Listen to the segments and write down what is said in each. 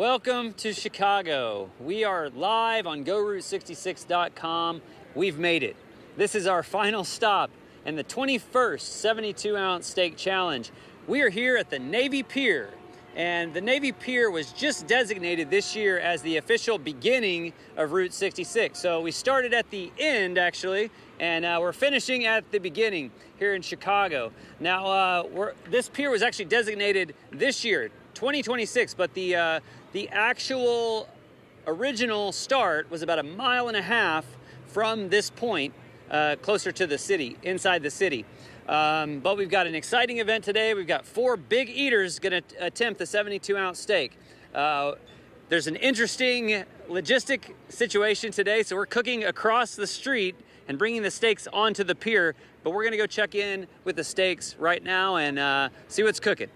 Welcome to Chicago. We are live on GoRoute66.com. We've made it. This is our final stop in the 21st 72-ounce steak challenge. We are here at the Navy Pier, and the Navy Pier was just designated this year as the official beginning of Route 66. So we started at the end, actually, and we're finishing at the beginning here in Chicago. Now, this pier was actually designated this year, 2026, but the actual original start was about 1.5 miles from this point, closer to the city, inside the city. But we've got an exciting event today. We've got 4 big eaters going to attempt the 72-ounce steak. There's an interesting logistic situation today, so we're cooking across the street and bringing the steaks onto the pier, but we're going to go check in with the steaks right now and see what's cooking.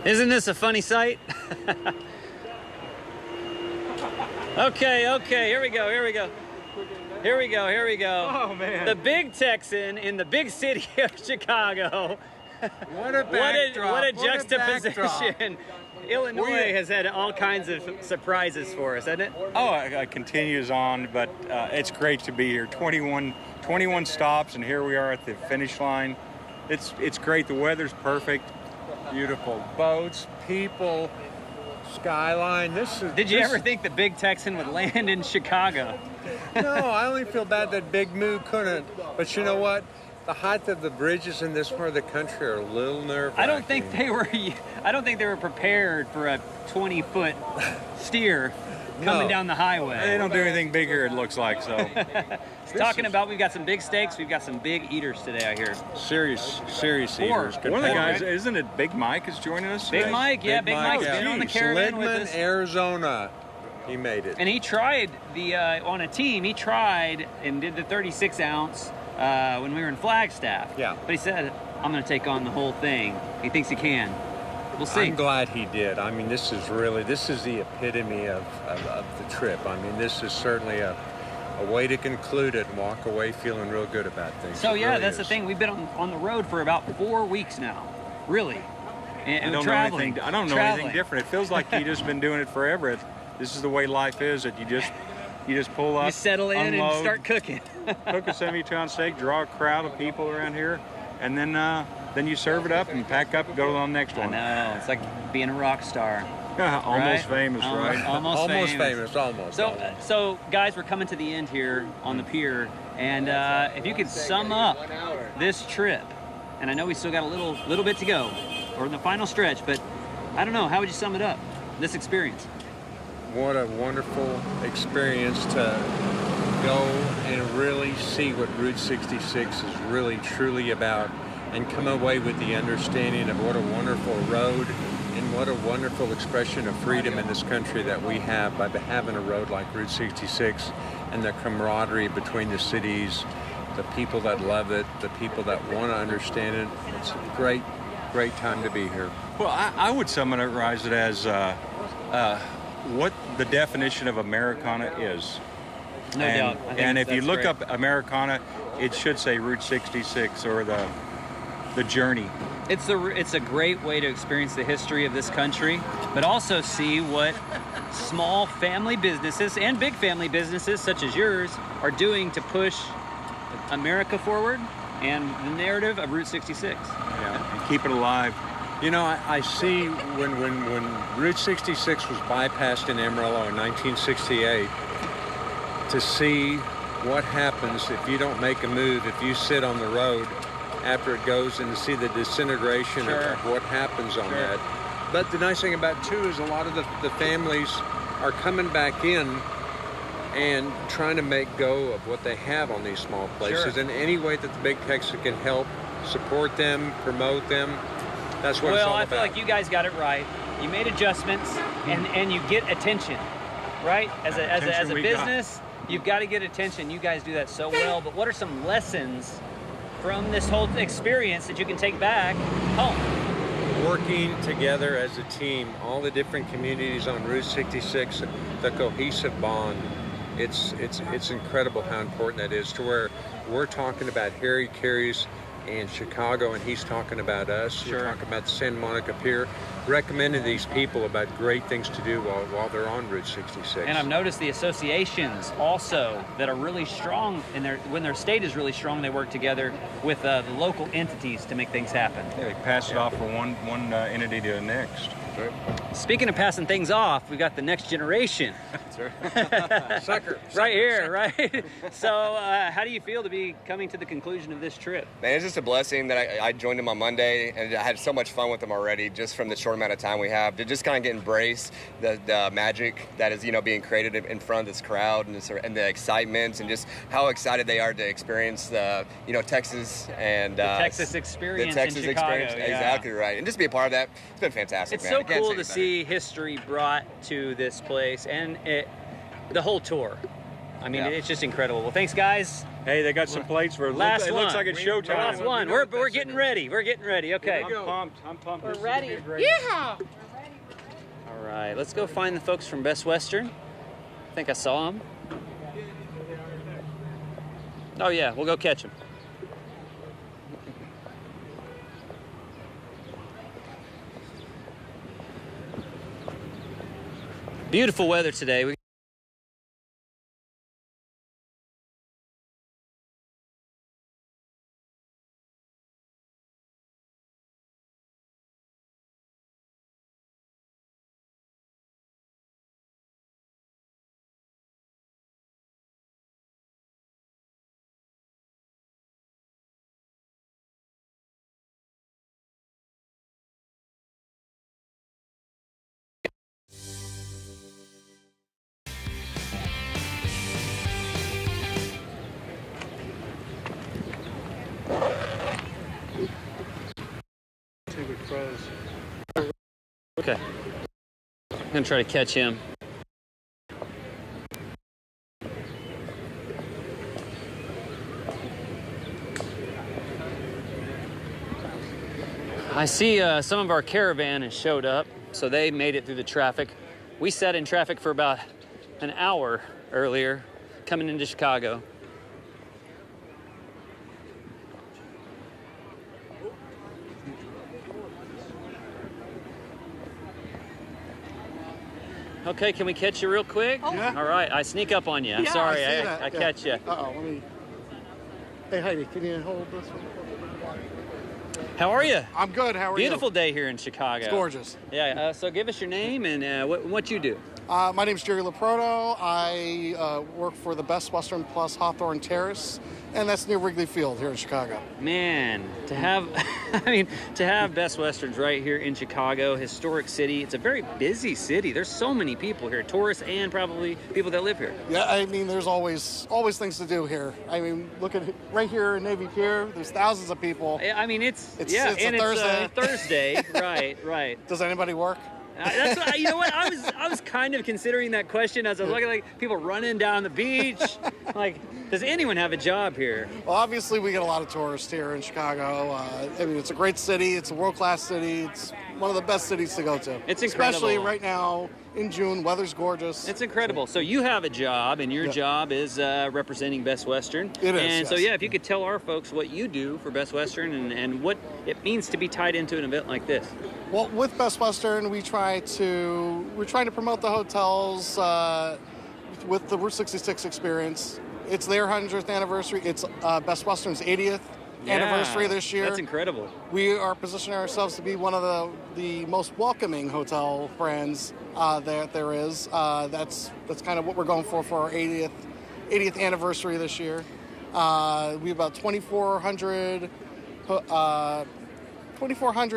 Isn't this a funny sight? Okay, here we go. Oh, man. The Big Texan in the big city of Chicago. What a backdrop. What a juxtaposition. Illinois has had all kinds of surprises for us, hasn't it? Oh, it continues on, but it's great to be here. 21 stops, and here we are at the finish line. It's great. The weather's perfect. Beautiful boats, people, skyline. Did you ever think the Big Texan would land in Chicago? No, I only feel bad that Big Moo couldn't. But you know what? The height of the bridges in this part of the country are a little nerve-wracking. I don't think they were prepared for a 20-foot steer coming down the highway. They don't do anything big here, it looks like, so. We've got some big steaks, we've got some big eaters today, I hear. Serious eaters. One of the guys, isn't it Big Mike is joining us today? Big Mike, yeah, Big Mike's been on the caravan with us. Arizona. He made it. And he tried on a team, he tried and did the 36-ounce when we were in Flagstaff. Yeah. But he said, I'm going to take on the whole thing. He thinks he can. We'll see. I'm glad he did. I mean, this is the epitome of the trip. I mean, this is certainly a way to conclude it and walk away feeling real good about things. So yeah, that's the thing. We've been on the road for about 4 weeks now, really. And I don't know anything different. It feels like you've just been doing it forever. This is the way life is. That you just pull up, you settle in unload, and start cooking. cook a 72-ounce steak, draw a crowd of people around here, and then you serve it up and pack up and go to the next one. I know. It's like being a rock star. Almost right? famous, right? Almost famous. So, guys, we're coming to the end here on the pier, and if you could sum up this trip, and I know we still got a little bit to go, or in the final stretch, but I don't know, how would you sum it up, this experience? What a wonderful experience to go and really see what Route 66 is really, truly about, and come away with the understanding of what a wonderful road and what a wonderful expression of freedom in this country that we have by having a road like Route 66, and the camaraderie between the cities, the people that love it, the people that want to understand it. It's a great time to be here. Well, I would summarize it as what the definition of Americana is. No doubt. And if you look up Americana, it should say Route 66 or the journey. It's a great way to experience the history of this country, but also see what small family businesses and big family businesses such as yours are doing to push America forward and the narrative of Route 66. Yeah, and keep it alive. You know, I see when Route 66 was bypassed in Amarillo in 1968, to see what happens if you don't make a move, if you sit on the road after it goes, and to see the disintegration of what happens on that. But the nice thing about it, too, is a lot of the families are coming back in and trying to make go of what they have on these small places in any way that the Big Texan can help support them, promote them. That's what it's Well, all I about. feel like you guys got it right. You made adjustments, and you get attention, right? As a Attention we got. business, you've got to get attention. You guys do that so well. But what are some lessons from this whole experience that you can take back home? Working together as a team, all the different communities on Route 66, the cohesive bond. It's incredible how important that is, to where we're talking about Harry Carey's in Chicago, and he's talking about us. Sure. We're talking about the Santa Monica Pier, recommending these people about great things to do while they're on Route 66. And I've noticed the associations also that are really strong, and when their state is really strong, they work together with the local entities to make things happen. Yeah, they pass it off from one entity to the next. Speaking of passing things off, we've got the next generation. Sucker. Right here, right? So how do you feel to be coming to the conclusion of this trip? Man, it's just a blessing that I joined them on Monday, and I had so much fun with them already just from the short amount of time we have to just kind of get embrace the magic that is, being created in front of this crowd, and the excitement, and just how excited they are to experience Texas and The Texas experience the Texas in Chicago. experience. Yeah. Exactly right, and just be a part of that. It's been fantastic. It's man. so I can't cool say to it better. see history brought to this place, and the whole tour. I mean, Yeah. it's just incredible. Well, thanks, guys. Hey, they got some plates for Last it one. looks like it's showtime. Last one. We're getting ready. We're getting ready. Okay. I'm pumped. We're This is ready. gonna be great. Yeah. All right. Let's go find the folks from Best Western. I think I saw them. Oh yeah, we'll go catch them. Beautiful weather today. Okay. I'm gonna try to catch him. I see some of our caravan has showed up, so they made it through the traffic. We sat in traffic for about an hour earlier coming into Chicago. Okay, can we catch you real quick? Yeah. All right, I sneak up on you. I'm Yeah, sorry, I see that. I Yeah. catch you. Uh-oh, let me... Hey, Heidi, can you hold this one? How are you? I'm good, how are Beautiful you? day here in Chicago. It's gorgeous. Yeah, so give us your name and what you do. My name's Jerry Leproto. I work for the Best Western Plus Hawthorne Terrace, and that's near Wrigley Field here in Chicago. Man, to have, to have Best Westerns right here in Chicago, historic city. It's a very busy city. There's so many people here, tourists and probably people that live here. Yeah, I mean, there's always things to do here. I mean, look at right here in Navy Pier. There's thousands of people. I mean, it's a and Thursday. it's Thursday, right. Does anybody work? That's what, you know what I was kind of considering that question as I was looking like people running down the beach. Like, does anyone have a job here? Well, obviously, we get a lot of tourists here in Chicago. I mean, it's a great city. It's a world-class city. It's one of the best cities to go to. It's especially incredible. right now in June. Weather's gorgeous. It's incredible. So you have a job, and your job is representing Best Western. It is, And so, yes. yeah, if you could tell our folks what you do for Best Western and what it means to be tied into an event like this. Well, with Best Western, we're trying to promote the hotels with the Route 66 experience. It's their 100th anniversary. It's Best Western's 80th anniversary this year. That's incredible. We are positioning ourselves to be one of the most welcoming hotel brands that there is. That's kind of what we're going for our 80th anniversary this year. We have about 2,400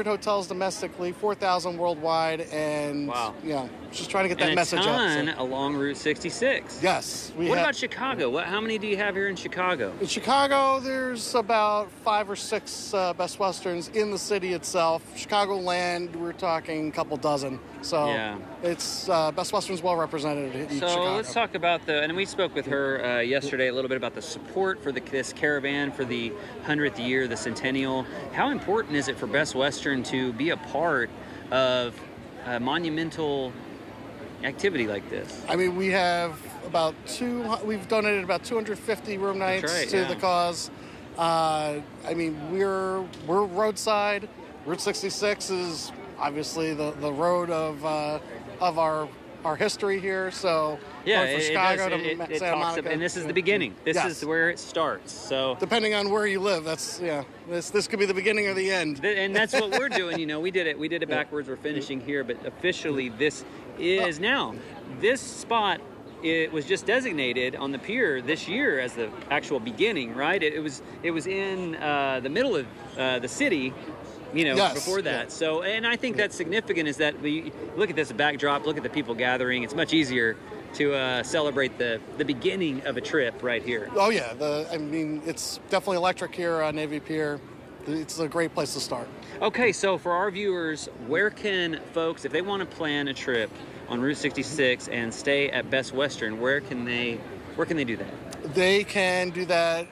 hotels domestically, 4,000 worldwide, and Wow. yeah, just trying to get that and message a ton up. along Route 66. Yes. What about Chicago? How many do you have here in Chicago? In Chicago, there's about 5 or 6 Best Westerns in the city itself. Chicagoland, we're talking a couple dozen. So it's Best Western's well represented in Chicago. So let's talk about and we spoke with her yesterday a little bit about the support for this caravan for the 100th year, the centennial. How important is it for Best Western to be a part of a monumental activity like this? I mean, we have we've donated about 250 room nights to the cause. I mean, we're roadside. Route 66 is obviously the road of our history here. So from Chicago to Santa Monica, and this is the beginning. This is where it starts. So depending on where you live, that's this could be the beginning or the end. And that's what we're doing. We did it backwards. We're finishing here, but officially this is now. This spot, it was just designated on the pier this year as the actual beginning, right? It was in the middle of the city, before that. Yeah. So, and I think that's significant is that we look at this backdrop, look at the people gathering. It's much easier to celebrate the beginning of a trip right here. Oh yeah, it's definitely electric here on Navy Pier. It's a great place to start. Okay, so for our viewers, where can folks, if they want to plan a trip on Route 66 and stay at Best Western, where can they do that? They can do that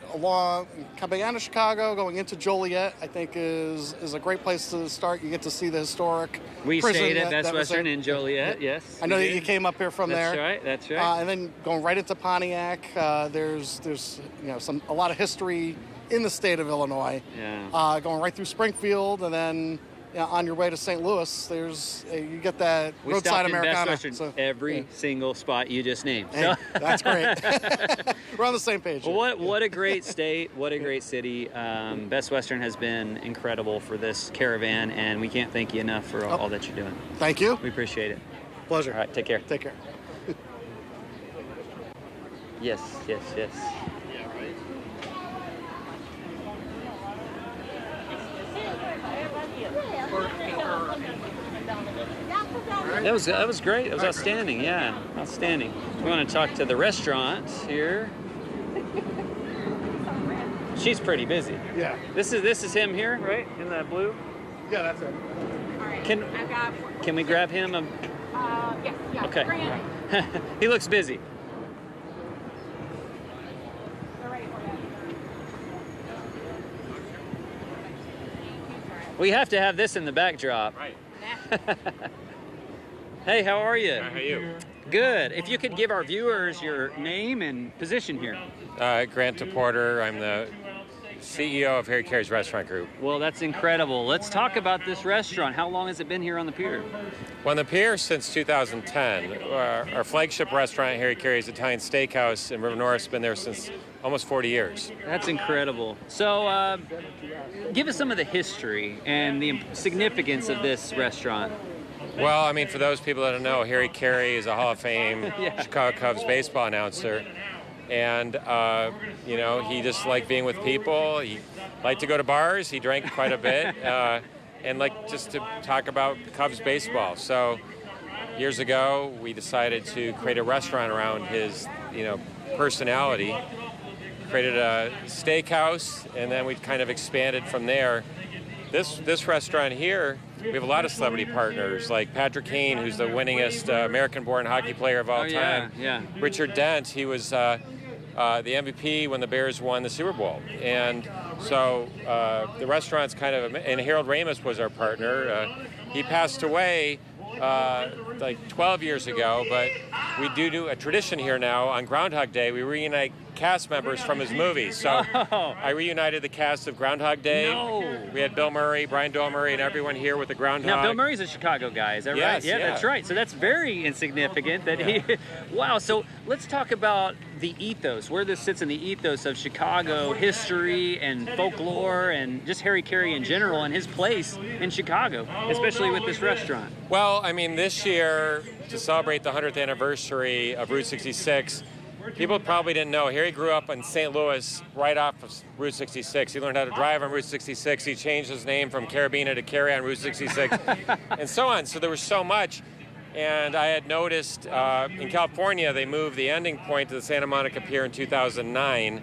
coming out of Chicago, going into Joliet, I think is a great place to start. You get to see the historic We prison stayed at Best Western in Joliet, yes. I know that you came up here from there. That's right. And then going right into Pontiac, there's a lot of history in the state of Illinois. Yeah. Going right through Springfield, and then on your way to St. Louis, you get that roadside Americana. Best Western, every single spot you just named. Hey, that's great. We're on the same page. Well, what a great state, what a great city. Best Western has been incredible for this caravan, and we can't thank you enough for all that you're doing. Thank you. We appreciate it. Pleasure. All right, take care. Take care. Yes. That was great. It was outstanding. Yeah, outstanding. We want to talk to the restaurant here. She's pretty busy. Yeah. This is him here, right? In the blue. Yeah, that's it. All right. Can we grab him? Yes. Yeah. Okay. He looks busy. We have to have this in the backdrop. Right. Hey, how are you? How are you? Good. If you could give our viewers your name and position here. Grant DePorter. I'm the CEO of Harry Carey's Restaurant Group. Well, that's incredible. Let's talk about this restaurant. How long has it been here on the pier? Well, on the pier since 2010. Our flagship restaurant, Harry Carey's Italian Steakhouse in River Norris, has been there since almost 40 years. That's incredible. So give us some of the history and the significance of this restaurant. Well, I mean, for those people that don't know, Harry Carey is a Hall of Fame Chicago Cubs baseball announcer. And, he just liked being with people. He liked to go to bars. He drank quite a bit. And liked just to talk about Cubs baseball. So years ago, we decided to create a restaurant around his, personality. Created a steakhouse, and then we kind of expanded from there. This restaurant here, we have a lot of celebrity partners, like Patrick Kane, who's the winningest American-born hockey player of all time. Yeah. Richard Dent, he was the MVP when the Bears won the Super Bowl. And so the restaurant's kind of, and Harold Ramis was our partner. He passed away like 12 years ago, but we do a tradition here now. On Groundhog Day, we reunite cast members from his movies. So I reunited the cast of Groundhog Day. No. We had Bill Murray, Brian Doyle Murray, and everyone here with the Groundhog. Now, Bill Murray's a Chicago guy, is that right? Yeah, that's right. So that's very insignificant that he... Wow, so let's talk about the ethos, where this sits in the ethos of Chicago history and folklore and just Harry Carey in general and his place in Chicago, especially with this restaurant. Well, I mean, this year, to celebrate the 100th anniversary of Route 66, people probably didn't know. Harry grew up in St. Louis right off of Route 66. He learned how to drive on Route 66. He changed his name from Carabina to Carey on Route 66 and so on. So there was so much. And I had noticed in California they moved the ending point to the Santa Monica Pier in 2009.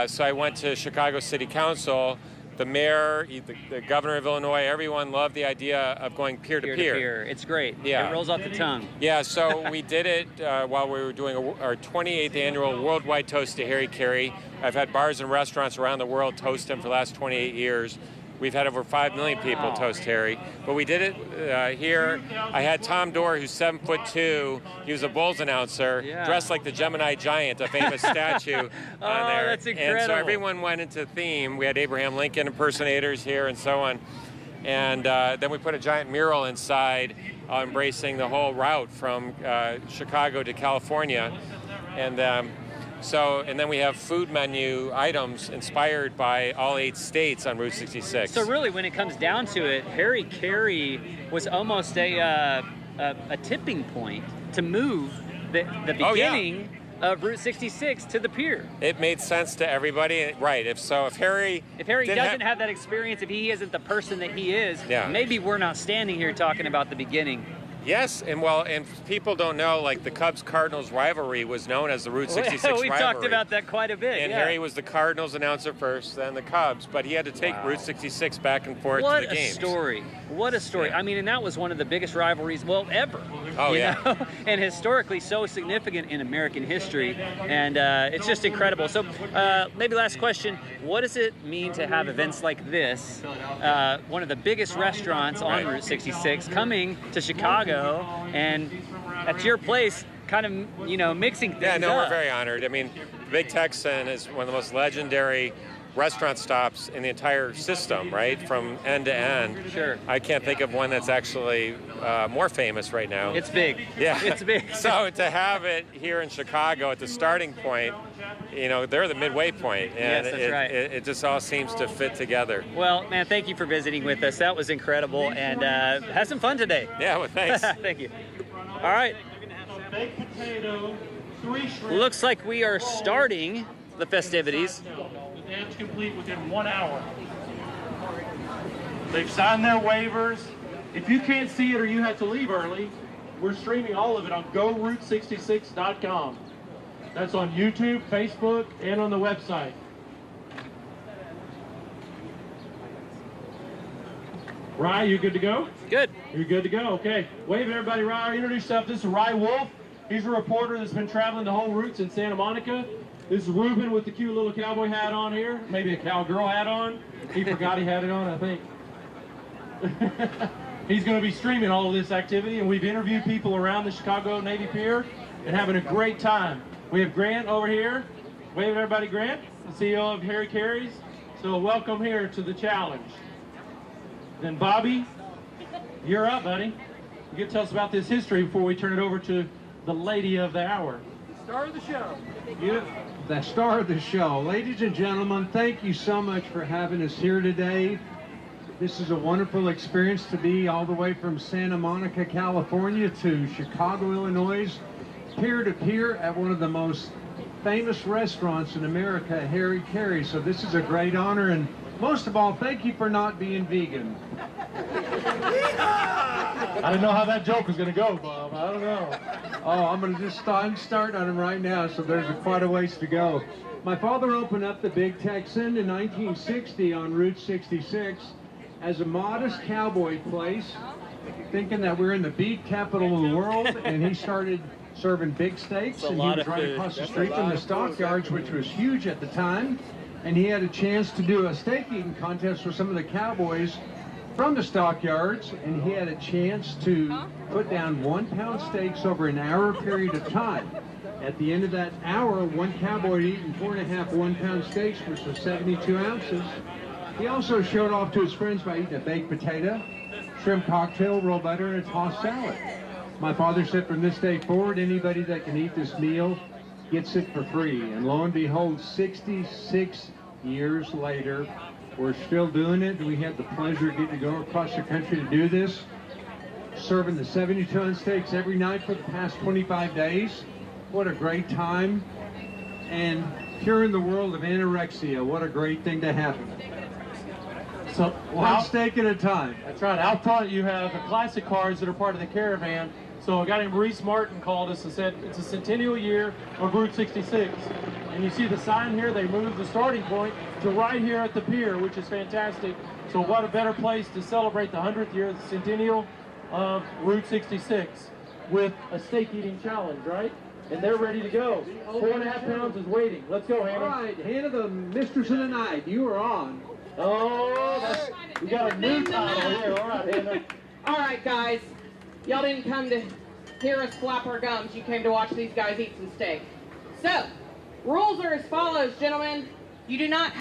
So I went to Chicago City Council. The mayor, the governor of Illinois, everyone loved the idea of going pier to pier. It's great. Yeah. It rolls off the tongue. Yeah, so we did it while we were doing our 28th annual Worldwide Toast to Harry Carey. I've had bars and restaurants around the world toast him for the last 28 years. We've had over 5 million people toast Harry. But we did it here. I had Tom Dorr, who's 7'2". He was a Bulls announcer, dressed like the Gemini Giant, a famous statue on there. That's incredible. And so everyone went into theme. We had Abraham Lincoln impersonators here and so on. And then we put a giant mural inside embracing the whole route from Chicago to California. And then we have food menu items inspired by all 8 states on Route 66. So really, when it comes down to it, Harry Carey was almost a tipping point to move the beginning of Route 66 to the pier. It made sense to everybody, right? If Harry doesn't have that experience, if he isn't the person that he is, maybe we're not standing here talking about the beginning. Yes, and people don't know, like the Cubs-Cardinals rivalry was known as the Route 66 rivalry. We talked about that quite a bit. And Harry was the Cardinals announcer first, then the Cubs, but he had to take Route 66 back and forth to the games. What a story. I mean, and that was one of the biggest rivalries, ever. Oh, you know? And historically so significant in American history, and it's just incredible. So maybe last question, what does it mean to have events like this, one of the biggest restaurants on Route 66, coming to Chicago, and at your place, kind of, mixing things up? We're very honored. I mean, Big Texan is one of the most legendary restaurant stops in the entire system, right? From end to end. Sure. I can't think of one that's actually more famous right now. It's big. Yeah. It's big. So to have it here in Chicago at the starting point, they're the midway point. And yes, that's right. It just all seems to fit together. Well, man, thank you for visiting with us. That was incredible. And have some fun today. Yeah, well, thanks. Thank you. All right. Baked potato, 3 shrimp. Looks like we are starting the festivities. The dance complete within 1 hour. They've signed their waivers. If you can't see it or you have to leave early, we're streaming all of it on GoRoute66.com. That's on YouTube, Facebook, and on the website. Rye, you good to go? Good. You're good to go, okay. Wave everybody, Rye. Introduce yourself. This is Rye Wolf. He's a reporter that's been traveling the whole routes in Santa Monica. This is Ruben with the cute little cowboy hat on here. Maybe a cowgirl hat on. He forgot he had it on, I think. He's going to be streaming all of this activity, and we've interviewed people around the Chicago Navy Pier and having a great time. We have Grant over here. Wave at everybody, Grant, the CEO of Harry Carey's. So welcome here to the challenge. Then Bobby, you're up, buddy. You can tell us about this history before we turn it over to the lady of the hour. Star of the show. The star of the show. Ladies and gentlemen, thank you so much for having us here today. This is a wonderful experience to be all the way from Santa Monica, California to Chicago, Illinois, pier to pier at one of the most famous restaurants in America, Harry Carey. So this is a great honor, and most of all, thank you for not being vegan. I didn't know how that joke was going to go, Bob. I don't know. Oh, I'm going to just start on him right now, so there's quite a ways to go. My father opened up the Big Texan in 1960 on Route 66 as a modest cowboy place, thinking that we're in the beef capital of the world, and he started serving big steaks, and he was right across the street from the stockyards, which was huge at the time, and he had a chance to do a steak eating contest with some of the cowboys from the stockyards, and he had a chance to put down 1-pound steaks over an hour period of time. At the end of that hour, one cowboy eating 4.5 1-pound steaks, which was 72 ounces. He also showed off to his friends by eating a baked potato, shrimp cocktail, roll butter, and a tossed salad. My father said from this day forward, anybody that can eat this meal gets it for free. And lo and behold, 66 years later, we're still doing it. We had the pleasure of getting to go across the country to do this, serving the 72-ounce steaks every night for the past 25 days. What a great time. And curing the world of anorexia. What a great thing to happen. So, one steak at a time. That's right. Out front, you have the classic cars that are part of the caravan. So a guy named Reese Martin called us and said it's a centennial year of Route 66. And you see the sign here, they moved the starting point to right here at the pier, which is fantastic. So what a better place to celebrate the 100th year of the centennial of Route 66 with a steak eating challenge, right? And they're ready to go. 4.5 pounds is waiting. Let's go, Hannah. All right, Hannah, the mistress of the night, you are on. Oh, we got a new title here. All right, Hannah. All right, guys. Y'all didn't come to hear us flap our gums. You came to watch these guys eat some steak. So, rules are as follows, gentlemen. You do not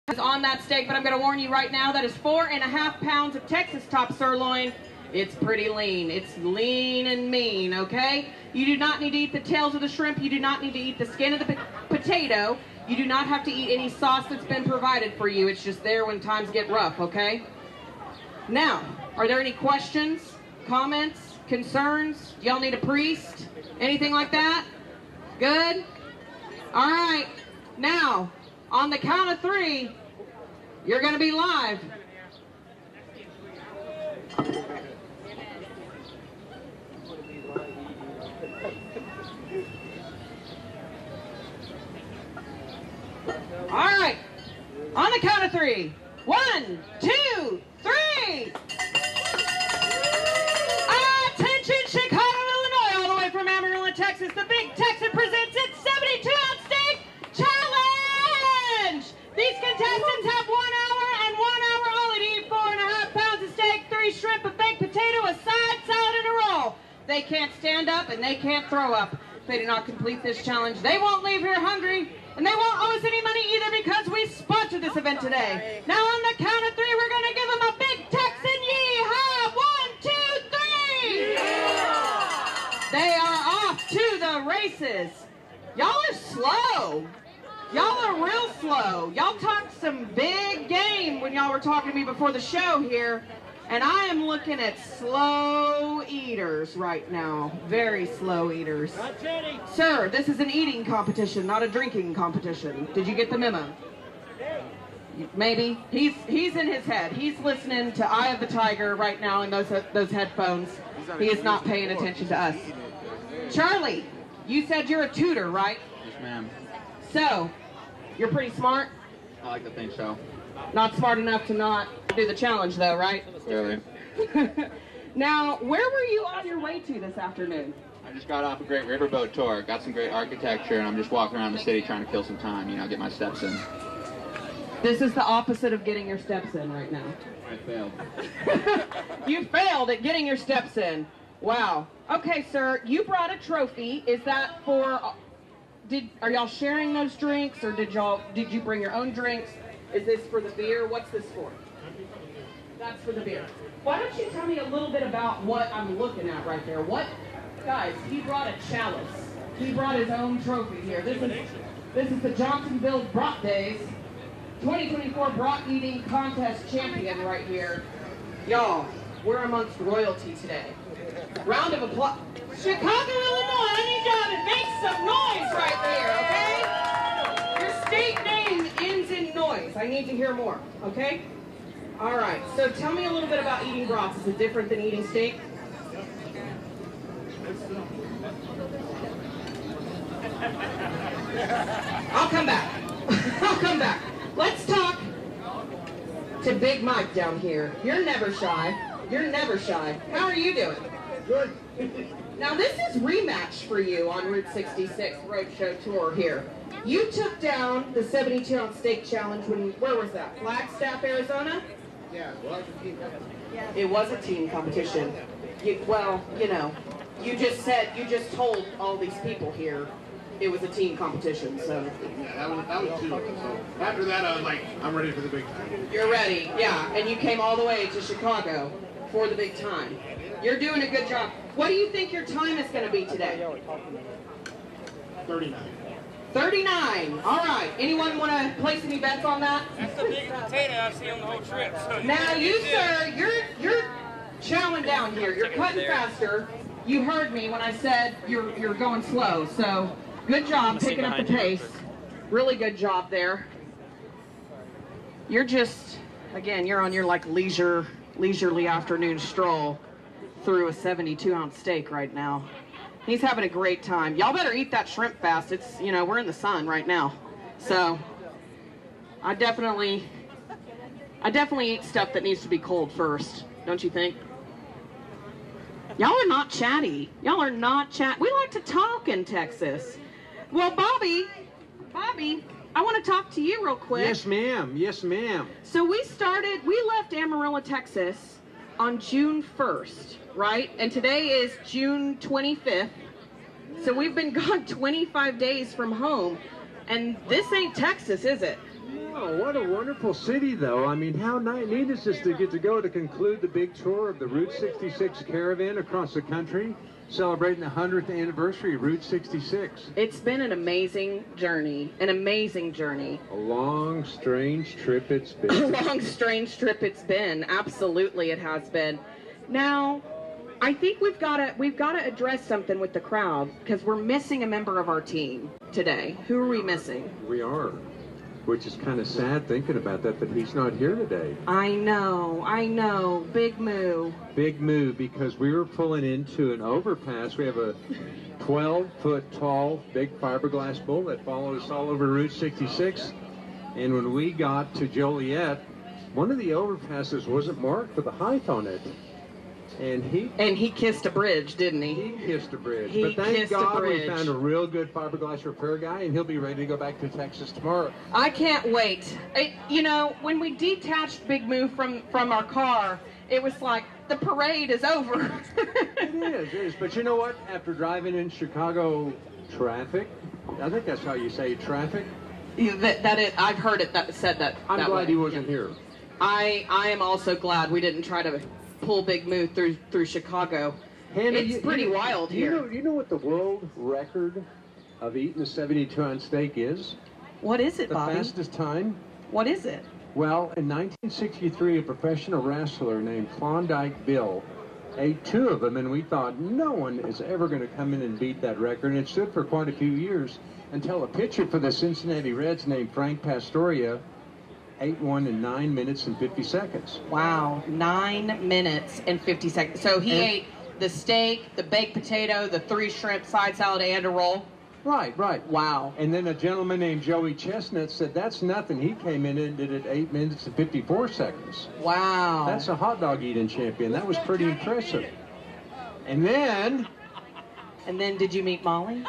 have on that steak, but I'm going to warn you right now, that is 4.5 pounds of Texas top sirloin. It's pretty lean. It's lean and mean, okay? You do not need to eat the tails of the shrimp. You do not need to eat the skin of the potato. You do not have to eat any sauce that's been provided for you. It's just there when times get rough, okay? Now, are there any questions, comments, concerns? Y'all need a priest? Anything like that? Good? All right. Now, on the count of 3, you're going to be live. All right. On the count of 3. 1, 2, 3. Attention, Chicago, Illinois, all the way from Amarillo, Texas. The Big Texan presents its 72-ounce steak challenge. These contestants have 1 hour and 1 hour only to eat 4.5 pounds of steak, 3 shrimp, a baked potato, a side salad, and a roll. They can't stand up and they can't throw up. If they do not complete this challenge, they won't leave here hungry. And they won't owe us any money either because we sponsored this event today. Now on the count of 3, we're going to give them a Big Texan yeehaw. 1, 2, 3. Yeah. They are off to the races. Y'all are slow. Y'all are real slow. Y'all talked some big game when y'all were talking to me before the show here. And I am looking at slow eaters right now. Very slow eaters. Sir, this is an eating competition, not a drinking competition. Did you get the memo? Maybe. He's in his head. He's listening to Eye of the Tiger right now in those headphones. He is not paying attention to us. Charlie, you said you're a tutor, right? Yes, ma'am. So, you're pretty smart? I like to think so. Not smart enough to not do the challenge, though, right? Really? Now, where were you on your way to this afternoon? I just got off a great riverboat tour. Got some great architecture, and I'm just walking around the city trying to kill some time, get my steps in. This is the opposite of getting your steps in right now. I failed. You failed at getting your steps in. Wow. Okay, sir, you brought a trophy. Is that for... Are y'all sharing those drinks, or did you bring your own drinks? Is this for the beer? What's this for? That's for the beer. Why don't you tell me a little bit about what I'm looking at right there? Guys, he brought a chalice. He brought his own trophy here. This is the Johnsonville Brat Days 2024 Brat Eating Contest champion right here. Y'all, we're amongst royalty today. Round of applause. Chicago, Illinois, I need y'all to make some noise right there, okay? Your state name ends in noise. I need to hear more, okay? All right, so tell me a little bit about eating brats. Is it different than eating steak? I'll come back. I'll come back. Let's talk to Big Mike down here. You're never shy. You're never shy. How are you doing? Good. Now this is rematch for you on Route 66 Roadshow Tour here. You took down the 72-ounce steak challenge where was that? Flagstaff, Arizona? Yeah, it was a team competition. It was a team competition. You just told all these people here it was a team competition, so. Yeah, that was two. So after that, I was like, I'm ready for the big time. You're ready, yeah, and you came all the way to Chicago for the big time. You're doing a good job. What do you think your time is going to be today? 39. 39. All right. Anyone want to place any bets on that? That's the biggest potato I've seen on the whole trip. So now you, sir, you're chowing down here. You're cutting faster. You heard me when I said you're going slow. So good job picking up the pace. Really good job there. You're just, again, you're on your like leisurely afternoon stroll. through a 72-ounce steak right now. He's having a great time. Y'all better eat that shrimp fast. It's, you know, we're in the sun right now. So I definitely eat stuff that needs to be cold first, don't you think? Y'all are not chatty. Y'all are not chat. We like to talk in Texas. Well, Bobby, I want to talk to you real quick. Yes, ma'am. Yes, ma'am. So we left Amarillo, Texas on June 1st, right? And today is June 25th. So we've been gone 25 days from home. And this ain't Texas, is it? Oh, what a wonderful city, though. I mean, how neat is this to get to go to conclude the big tour of the Route 66 caravan across the country, celebrating the 100th anniversary of Route 66. It's been an amazing journey, A long, strange trip it's been. A long, strange trip it's been. Absolutely, it has been. Now, I think we've got to address something with the crowd, because we're missing a member of our team today. Who are we missing? We are. Which is kind of sad thinking about that he's not here today. I know. Big Moo. Big Moo, because we were pulling into an overpass. We have a 12-foot tall, big fiberglass bull that followed us all over Route 66. And when we got to Joliet, one of the overpasses wasn't marked with a height on it. And he kissed a bridge, didn't he? He kissed a bridge. But thank God we found a real good fiberglass repair guy, and he'll be ready to go back to Texas tomorrow. I can't wait. You know, when we detached Big Moo from our car, it was like the parade is over. It is. But you know what? After driving in Chicago traffic, I think that's how you say traffic. I've heard it said that. I'm glad he wasn't here. I am also glad we didn't try to pull Big Moo through Chicago. Hannah, it's pretty wild here. You know what the world record of eating a 72-ounce steak is? What is it, Bobby? The fastest time? What is it? Well, in 1963, a professional wrestler named Klondike Bill ate 2 of them, and we thought no one is ever going to come in and beat that record. And it stood for quite a few years until a pitcher for the Cincinnati Reds named Frank Pastoria ate one in 9 minutes and 50 seconds. Wow, 9 minutes and 50 seconds. So he ate the steak, the baked potato, the 3 shrimp, side salad, and a roll? Right. Wow. And then a gentleman named Joey Chestnut said that's nothing. He came in and did it 8 minutes and 54 seconds. Wow. That's a hot dog eating champion. That was pretty impressive. And then did you meet Molly?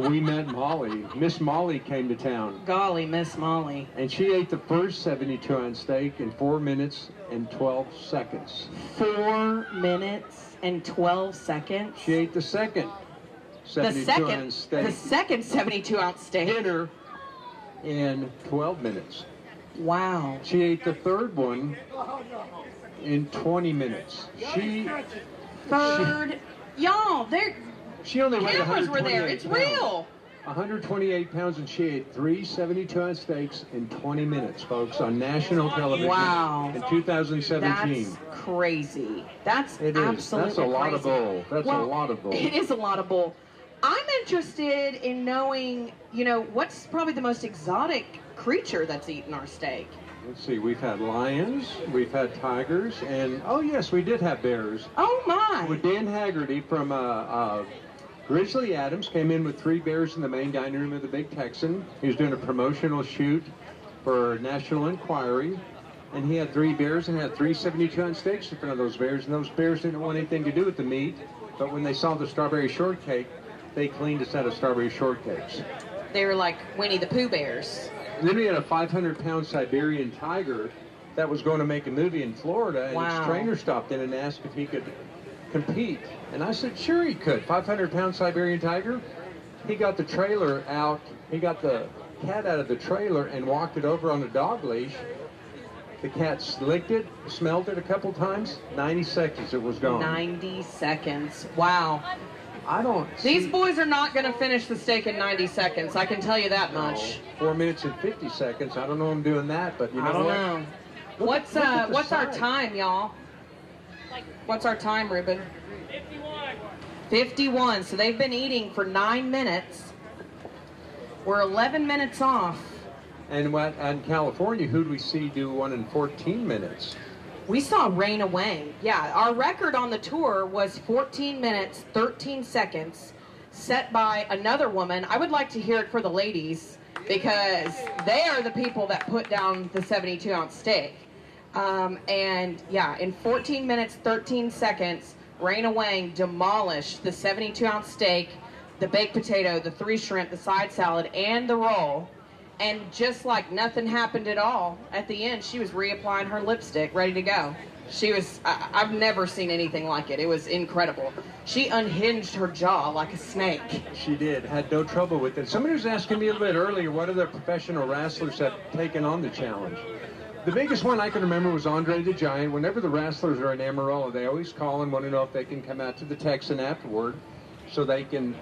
We met Molly. Miss Molly came to town. Golly, Miss Molly. And she ate the first 72-ounce steak in 4 minutes and 12 seconds. 4 minutes and 12 seconds? She ate the second 72-ounce steak. The second 72-ounce steak. Dinner in 12 minutes. Wow. She ate the third one in 20 minutes. Y'all, they're... She only weighed 128 cameras were there. It's pounds. real. 128 pounds, and she ate 3 72-ounce steaks in 20 minutes, folks, on national television. Wow. In 2017. That's crazy. That's absolutely absolutely That's a lot of bull. That's a lot of bull. It is a lot of bull. I'm interested in knowing, what's probably the most exotic creature that's eaten our steak. Let's see, we've had lions, we've had tigers, and, oh yes, we did have bears. Oh my! With Dan Haggerty from Grizzly Adams came in with 3 bears in the main dining room of the Big Texan. He was doing a promotional shoot for National Enquiry, and he had 3 bears and had 3 72-ounce steaks in front of those bears, and those bears didn't want anything to do with the meat, but when they saw the strawberry shortcake, they cleaned a set of strawberry shortcakes. They were like Winnie the Pooh bears. And then we had a 500-pound Siberian tiger that was going to make a movie in Florida, and his trainer stopped in and asked if he could compete. And I said, sure he could. 500-pound Siberian tiger. He got the trailer out. He got the cat out of the trailer and walked it over on a dog leash. The cat licked it, smelled it a couple times. 90 seconds, it was gone. 90 seconds. Wow. These boys are not going to finish the steak in 90 seconds. I can tell you that much. 4 minutes and 50 seconds. I don't know I'm doing that, but you know what? I don't know. What's our time, y'all? What's our time, Ruben? 51. So they've been eating for 9 minutes. We're 11 minutes off. And in California, who'd we see do one in 14 minutes? We saw Raina Wang. Yeah, our record on the tour was 14 minutes, 13 seconds, set by another woman. I would like to hear it for the ladies, because they are the people that put down the 72-ounce steak. And yeah, in 14 minutes, 13 seconds, Raina Wang demolished the 72-ounce steak, the baked potato, the 3 shrimp, the side salad, and the roll. And just like nothing happened at all, at the end, she was reapplying her lipstick, ready to go. She was, I've never seen anything like it. It was incredible. She unhinged her jaw like a snake. She did, had no trouble with it. Somebody was asking me a little bit earlier, what other professional wrestlers have taken on the challenge? The biggest one I can remember was Andre the Giant. Whenever the wrestlers are in Amarillo, they always call and want to know if they can come out to the Texan afterward so they can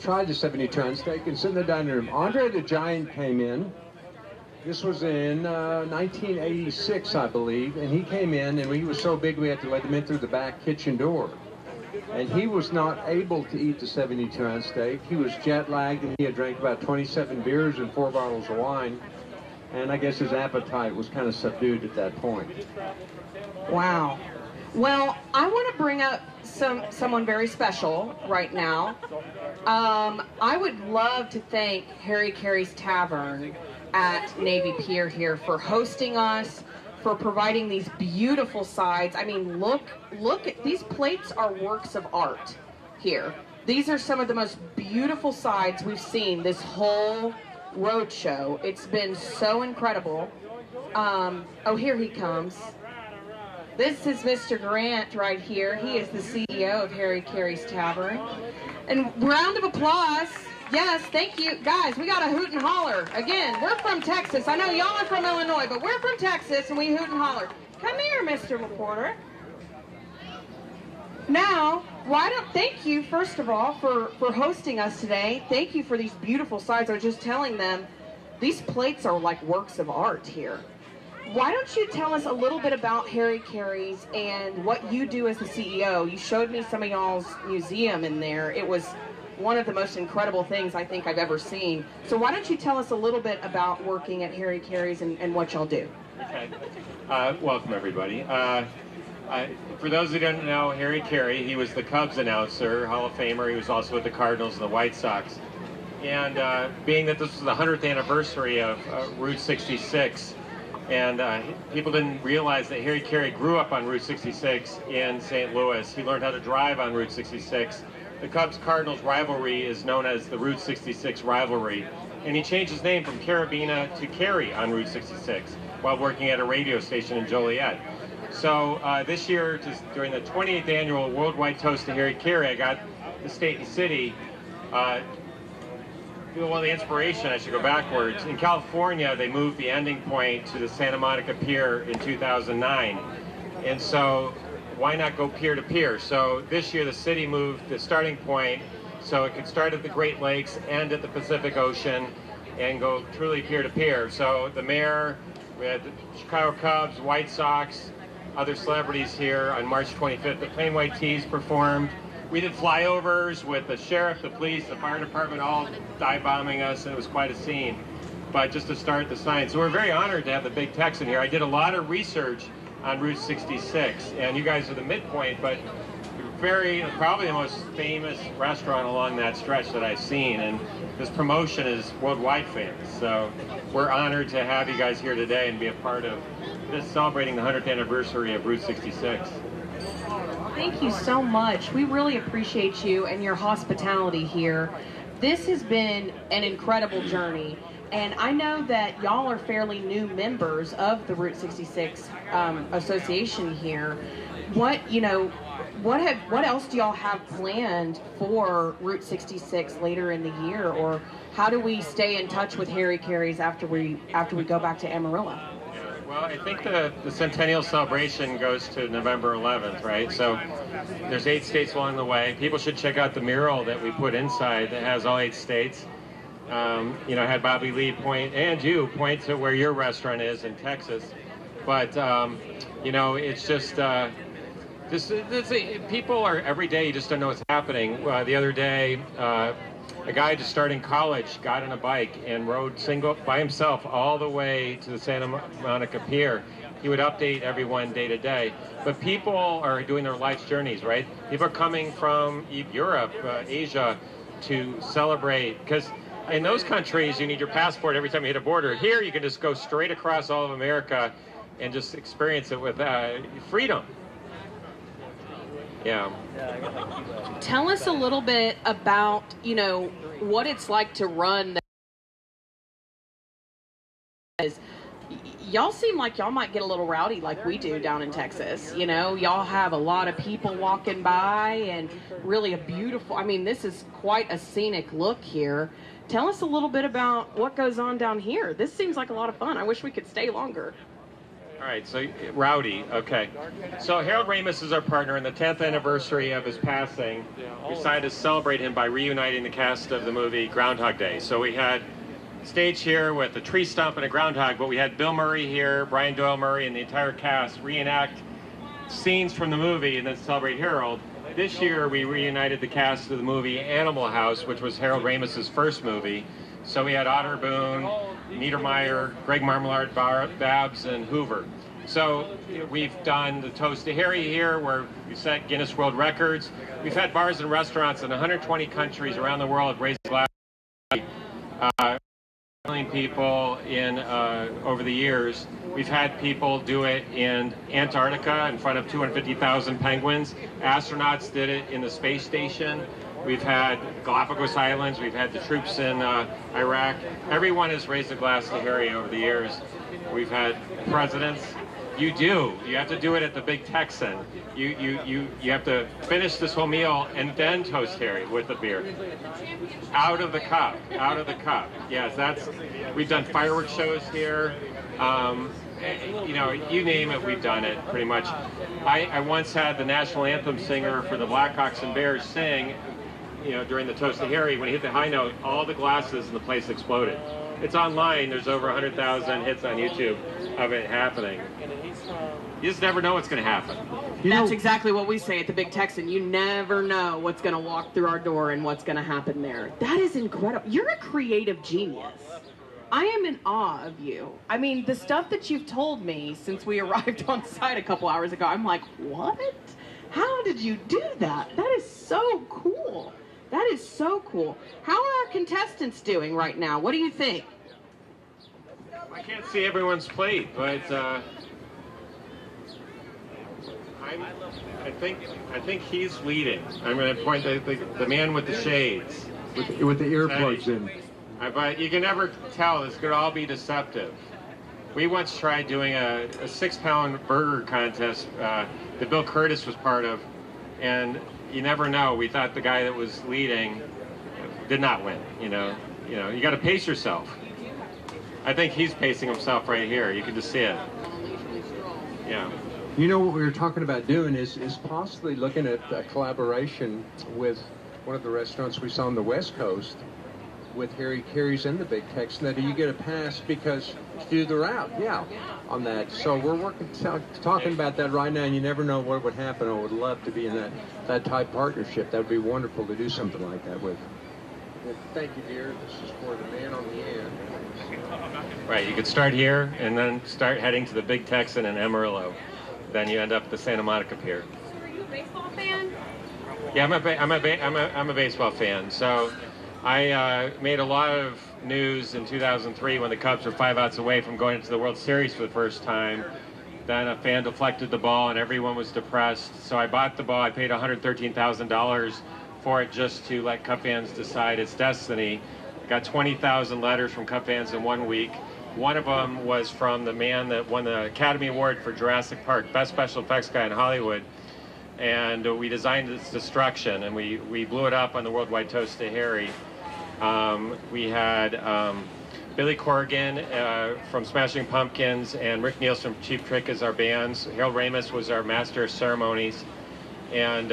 try the 72-ounce steak and sit in the dining room. Andre the Giant came in. This was in 1986, I believe, and he came in, and he was so big we had to let him in through the back kitchen door. And he was not able to eat the 72-ounce steak. He was jet-lagged, and he had drank about 27 beers and 4 bottles of wine. And I guess his appetite was kind of subdued at that point. Wow. Well, I want to bring up someone very special right now. I would love to thank Harry Carey's Tavern at Navy Pier here for hosting us, for providing these beautiful sides. I mean, look at these plates are works of art here. These are some of the most beautiful sides we've seen this whole road show. It's been so incredible. Oh, here he comes. This is Mr. Grant right here. He is the CEO of Harry Carey's Tavern. And round of applause. Yes, thank you. Guys, we got a hoot and holler. Again, we're from Texas. I know y'all are from Illinois, but we're from Texas and we hoot and holler. Come here, Mr. Reporter. Now, thank you, first of all, for hosting us today. Thank you for these beautiful sides. I was just telling them, these plates are like works of art here. Why don't you tell us a little bit about Harry Carey's and what you do as the CEO? You showed me some of y'all's museum in there. It was one of the most incredible things I think I've ever seen. So why don't you tell us a little bit about working at Harry Carey's and what y'all do? Okay. Welcome, everybody. For those who don't know, Harry Carey, he was the Cubs announcer, Hall of Famer. He was also with the Cardinals and the White Sox. And being that this was the 100th anniversary of Route 66, and people didn't realize that Harry Carey grew up on Route 66 in St. Louis. He learned how to drive on Route 66. The Cubs-Cardinals rivalry is known as the Route 66 rivalry. And he changed his name from Carabina to Carey on Route 66 while working at a radio station in Joliet. So this year, during the 28th annual Worldwide Toast to Harry Carey, I got the state and city. Well, the inspiration, I should go backwards. In California, they moved the ending point to the Santa Monica Pier in 2009. And so why not go pier to pier? So this year, the city moved the starting point so it could start at the Great Lakes, end at the Pacific Ocean, and go truly pier to pier. So the mayor, we had the Chicago Cubs, White Sox, other celebrities here on March 25th. The Plain White Tees performed. We did flyovers with the sheriff, the police, the fire department, all dive bombing us, and it was quite a scene. But just to start the sign. So we're very honored to have the Big Texan here. I did a lot of research on Route 66, and you guys are the midpoint, but probably the most famous restaurant along that stretch that I've seen, and this promotion is worldwide famous. So we're honored to have you guys here today and be a part of this celebrating the 100th anniversary of Route 66. Thank you so much. We really appreciate you and your hospitality here. This has been an incredible journey, and I know that y'all are fairly new members of the Route 66 association here. What else do y'all have planned for Route 66 later in the year, or how do we stay in touch with Harry Carey's after we go back to Amarillo? Well, I think the centennial celebration goes to November 11th, right? So there's 8 states along the way. People should check out the mural that we put inside that has all 8 states. Had Bobby Lee point to where your restaurant is in Texas. But, it's just, people are, every day you just don't know what's happening. The other day, a guy just starting college got on a bike and rode by himself all the way to the Santa Monica Pier. he would update everyone day to day. But people are doing their life's journeys, right? People are coming from Europe, Asia, to celebrate, because in those countries you need your passport every time you hit a border. Here you can just go straight across all of America and just experience it with freedom. Yeah. Tell us a little bit about, you know, what it's like to run. Y'all seem like y'all might get a little rowdy like we do down in Texas. You know, y'all have a lot of people walking by and really a beautiful, I mean, this is quite a scenic look here. Tell us a little bit about what goes on down here. This seems like a lot of fun. I wish we could stay longer. All right, so rowdy, okay. So Harold Ramis is our partner, and the 10th anniversary of his passing, we decided to celebrate him by reuniting the cast of the movie Groundhog Day. So we had stage here with a tree stump and a groundhog, but we had Bill Murray here, Brian Doyle Murray, and the entire cast reenact scenes from the movie and then celebrate Harold. This year we reunited the cast of the movie Animal House, which was Harold Ramis's first movie. So we had Otter Boone, Niedermeyer, Greg Marmalard, Babs, and Hoover. So we've done the Toast to Harry here, where we set Guinness World Records. We've had bars and restaurants in 120 countries around the world raise glass. People in over the years. We've had people do it in Antarctica in front of 250,000 penguins. Astronauts did it in the space station. We've had Galapagos Islands. We've had the troops in Iraq. Everyone has raised a glass to Harry over the years. We've had presidents. You do. You have to do it at the Big Texan. You have to finish this whole meal and then toast Harry with the beer. Out of the cup. Out of the cup. Yes, that's. We've done fireworks shows here. You know, you name it, we've done it pretty much. I once had the national anthem singer for the Blackhawks and Bears sing, you know, during the Toast to Harry. When he hit the high note, all the glasses in the place exploded. It's online. There's over 100,000 hits on YouTube of it happening. You just never know what's going to happen. That's exactly what we say at the Big Texan. You never know what's going to walk through our door and what's going to happen there. That is incredible. You're a creative genius. I am in awe of you. I mean, the stuff that you've told me since we arrived on site a couple hours ago, I'm like, what? How did you do that? That is so cool. That is so cool. How are our contestants doing right now? What do you think? I can't see everyone's plate, but I think he's leading. I'm going to point the man with the shades, with the earplugs in. But you can never tell. This could all be deceptive. We once tried doing a 6-pound burger contest that Bill Curtis was part of, and you never know. We thought the guy that was leading did not win. You know, you got to pace yourself. I think he's pacing himself right here. You can just see it. Yeah. You know, what we were talking about doing is possibly looking at a collaboration with one of the restaurants we saw on the West Coast with Harry Carey's and the Big Texan. Now, do you get a pass because to do the route? Yeah, on that. So we're talking about that right now, and you never know what would happen. I would love to be in that type partnership. That would be wonderful to do something like that with. Well, thank you, dear. This is for the man on the end. Right, you could start here and then start heading to the Big Texan in Amarillo. Then you end up at the Santa Monica Pier. So are you a baseball fan? Yeah, I'm a baseball fan. So I made a lot of news in 2003 when the Cubs were 5 outs away from going into the World Series for the first time. Then a fan deflected the ball and everyone was depressed. So I bought the ball. I paid $113,000 for it just to let Cub fans decide its destiny. I got 20,000 letters from Cub fans in 1 week. One of them was from the man that won the Academy Award for Jurassic Park, best special effects guy in Hollywood. And we designed its destruction, and we blew it up on the Worldwide Toast to Harry. We had Billy Corrigan from Smashing Pumpkins and Rick Nielsen from Cheap Trick as our bands. Harold Ramis was our master of ceremonies. And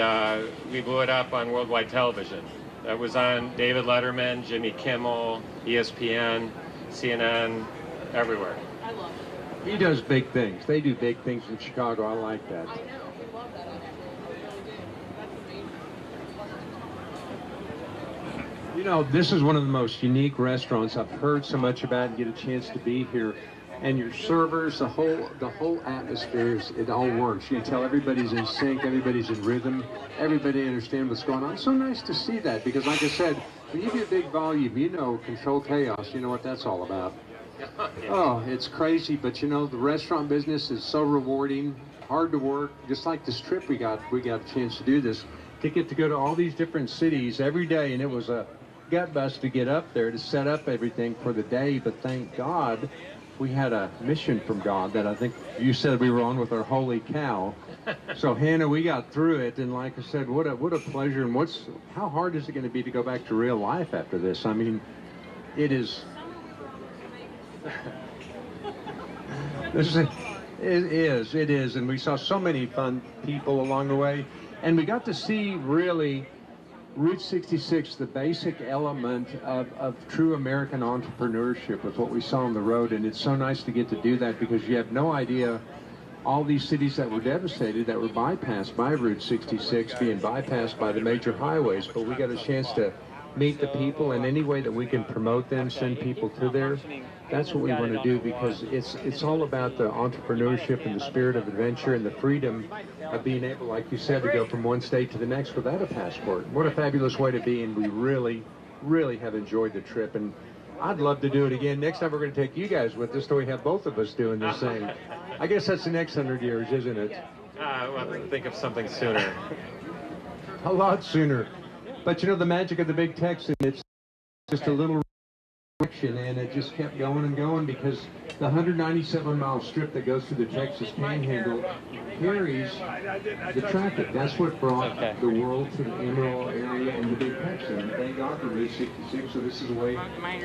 we blew it up on worldwide television. That was on David Letterman, Jimmy Kimmel, ESPN, CNN, everywhere. I love it. He does big things. They do big things in Chicago. I like that. I know. We love that attitude. We really do. That's amazing. You know, this is one of the most unique restaurants. I've heard so much about and get a chance to be here. and your servers, the whole atmosphere, it all works. You can tell everybody's in sync, everybody's in rhythm, everybody understands what's going on. It's so nice to see that, because like I said, when you get big volume, you know, controlled chaos, you know what that's all about. Oh, it's crazy, but you know, the restaurant business is so rewarding, hard to work. Just like this trip we got a chance to do this, to get to go to all these different cities every day, and it was a gut bust to get up there to set up everything for the day, but thank God we had a mission from God that I think you said we were on with our holy cow. So Hannah, we got through it, and like I said, what a pleasure. And how hard is it going to be to go back to real life after this? I mean, it is. It is, and we saw so many fun people along the way, and we got to see really Route 66, the basic element of true American entrepreneurship with what we saw on the road. And it's so nice to get to do that, because you have no idea all these cities that were devastated, that were bypassed by Route 66, being bypassed by the major highways. But we got a chance to meet the people in any way that we can promote them, send people to there. That's what we want to do, because it's all about the entrepreneurship and the spirit of adventure and the freedom of being able, like you said, to go from one state to the next without a passport. What a fabulous way to be, and we really, really have enjoyed the trip. And I'd love to do it again. Next time we're going to take you guys with us, so we have both of us doing this thing. I guess that's the next 100 years, isn't it? Well, think of something sooner. A lot sooner. But you know, the magic of the Big Texan, it's just a little action, and it just kept going and going, because the 197-mile strip that goes through the Texas Panhandle carries the traffic. That's what brought the world to the Emerald area and the Big Texan. Thank God for Route 66, so this is a way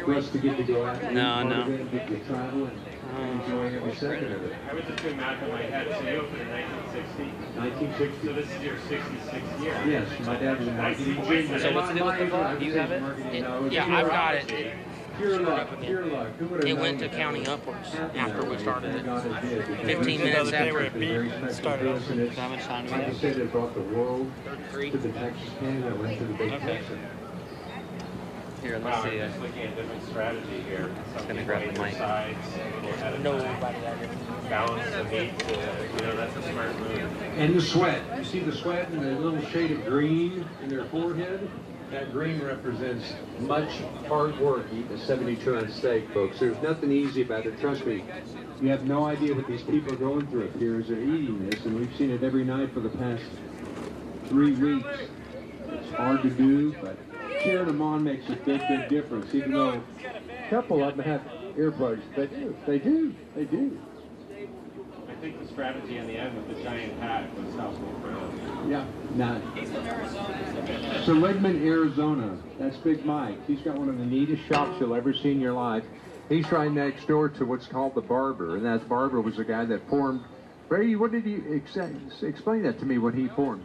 for us to get to go out and get to travel and enjoy every second of it. I was just doing math in my head. So you opened in 1960? 1960. So this is your 66th year? Yes, my dad was a marketing engineer. So what's the deal with the book? Do you have it? Yeah, I've got it. Pure luck, pure luck. It went to counting upwards after we started it. 15 minutes after. Started off. How much time do Like you I have? said, it brought the world to the Texas Panhandle, went to the Big Texan. Here, let's see. Just looking at different strategy here. Just gonna grab the mic. Nobody had it. Balance the meat. That's a smart move. And the sweat. You see the sweat and the little shade of green in their forehead? That green represents much hard work eating a 72-ounce steak, folks. There's nothing easy about it. Trust me. You have no idea what these people are going through up here as they're eating this, and we've seen it every night for the past 3 weeks. It's hard to do, but cheering them on makes a big, big difference, even though a couple of them have earplugs. They do. I think the strategy in the end with the giant hat was helpful for them. Yeah, nice. Seligman, Arizona. That's Big Mike. He's got one of the neatest shops you'll ever see in your life. He's right next door to what's called the Barber, and that Barber was the guy that formed. Brady, what did he explain that to me? What he formed?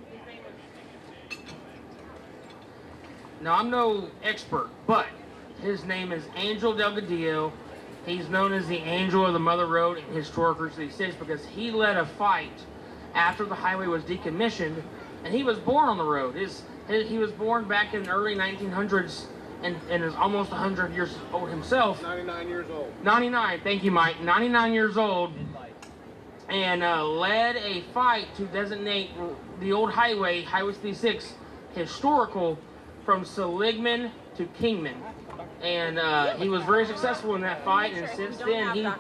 Now, I'm no expert, but his name is Angel Delgadillo. He's known as the Angel of the Mother Road in historic Route 66 because he led a fight after the highway was decommissioned, and he was born on the road. He was born back in the early 1900s and is almost 100 years old himself. 99 years old. 99, thank you, Mike. 99 years old, and led a fight to designate the old highway, Highway 66, historical from Seligman to Kingman. And he was very successful in that fight, and since then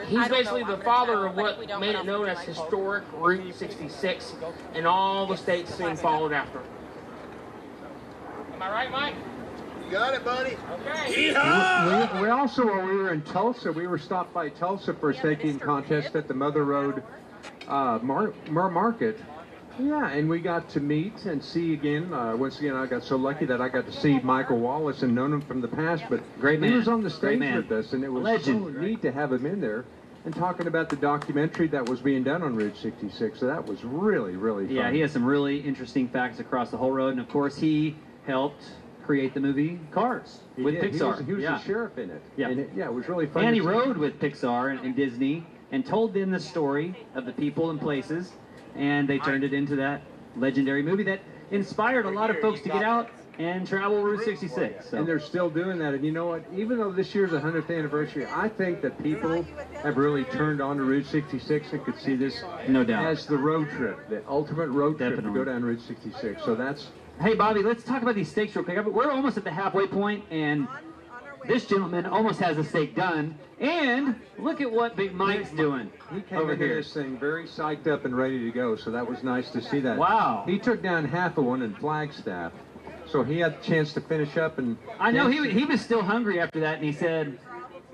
he's basically the father of what made it known as historic Route 66, and all the states soon followed after. Am I right, Mike? You got it, buddy. Okay. We also, when we were in Tulsa, we were stopped by Tulsa for a staking contest at the Mother Road Market. Yeah, and we got to meet and see again. Once again, I got so lucky that I got to see Michael Wallace and known him from the past. But Great man. He was on the stage Great man. with us, and it was Legend. so neat to have him in there and talking about the documentary that was being done on Route 66. So that was really, really fun. Yeah, he has some really interesting facts across the whole road, and of course, he helped create the movie Cars with Pixar. He was the sheriff in it. Yeah. And it was really fun. And he to see. rode with Pixar and Disney and told them the story of the people and places, and they turned it into that legendary movie that inspired a lot of folks to get out and travel Route 66. So. And they're still doing that. And you know what? Even though this year's 100th anniversary, I think that people have really turned on to Route 66 and could see this no doubt as the road trip, the ultimate road trip Definitely. to go down Route 66. So that's... Hey, Bobby, let's talk about these steaks real quick. We're almost at the halfway point, and this gentleman almost has a steak done. And look at what Big Mike's doing He came over into here. this thing very psyched up and ready to go, so that was nice to see that. Wow. He took down half of one in Flagstaff, so he had a chance to finish up. And I know he was still hungry after that, and he said,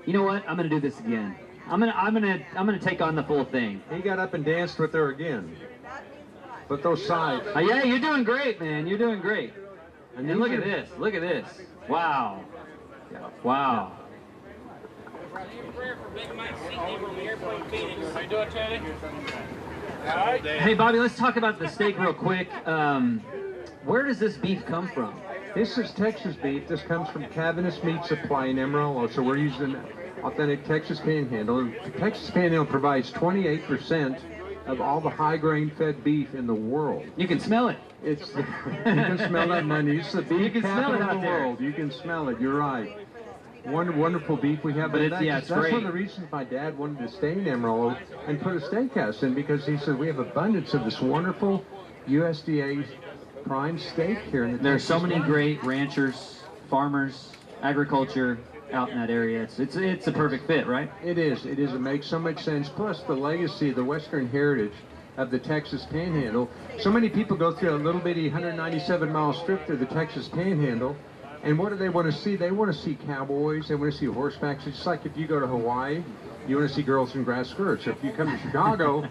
"You know what? I'm going to do this again. I'm gonna take on the full thing." He got up and danced with her again. But those sides. Yeah, you're doing great, man. You're doing great. And look at this. Look at this. Wow. Wow. Hey, Bobby, let's talk about the steak real quick. Where does this beef come from? This is Texas beef. This comes from Cavernous Meat Supply in Amarillo. So we're using authentic Texas Panhandle. The Texas Panhandle provides 28% of all the high-grain fed beef in the world. You can smell it. You can smell that money. It's the beef capital of the world. You can smell it. You're right. Wonderful beef we have. But that's great. one of the reasons my dad wanted to stay in Amarillo and put a steakhouse in, because he said we have abundance of this wonderful USDA prime steak here in the There's so Texas many valley. great ranchers, farmers, agriculture out in that area. It's a perfect fit, right? It is. It makes so much sense. Plus the legacy, the Western heritage of the Texas Panhandle. So many people go through a little bitty 197-mile strip through the Texas Panhandle, and what do they want to see? They want to see cowboys. They want to see horseback. It's just like if you go to Hawaii, you want to see girls in grass skirts. If you come to Chicago,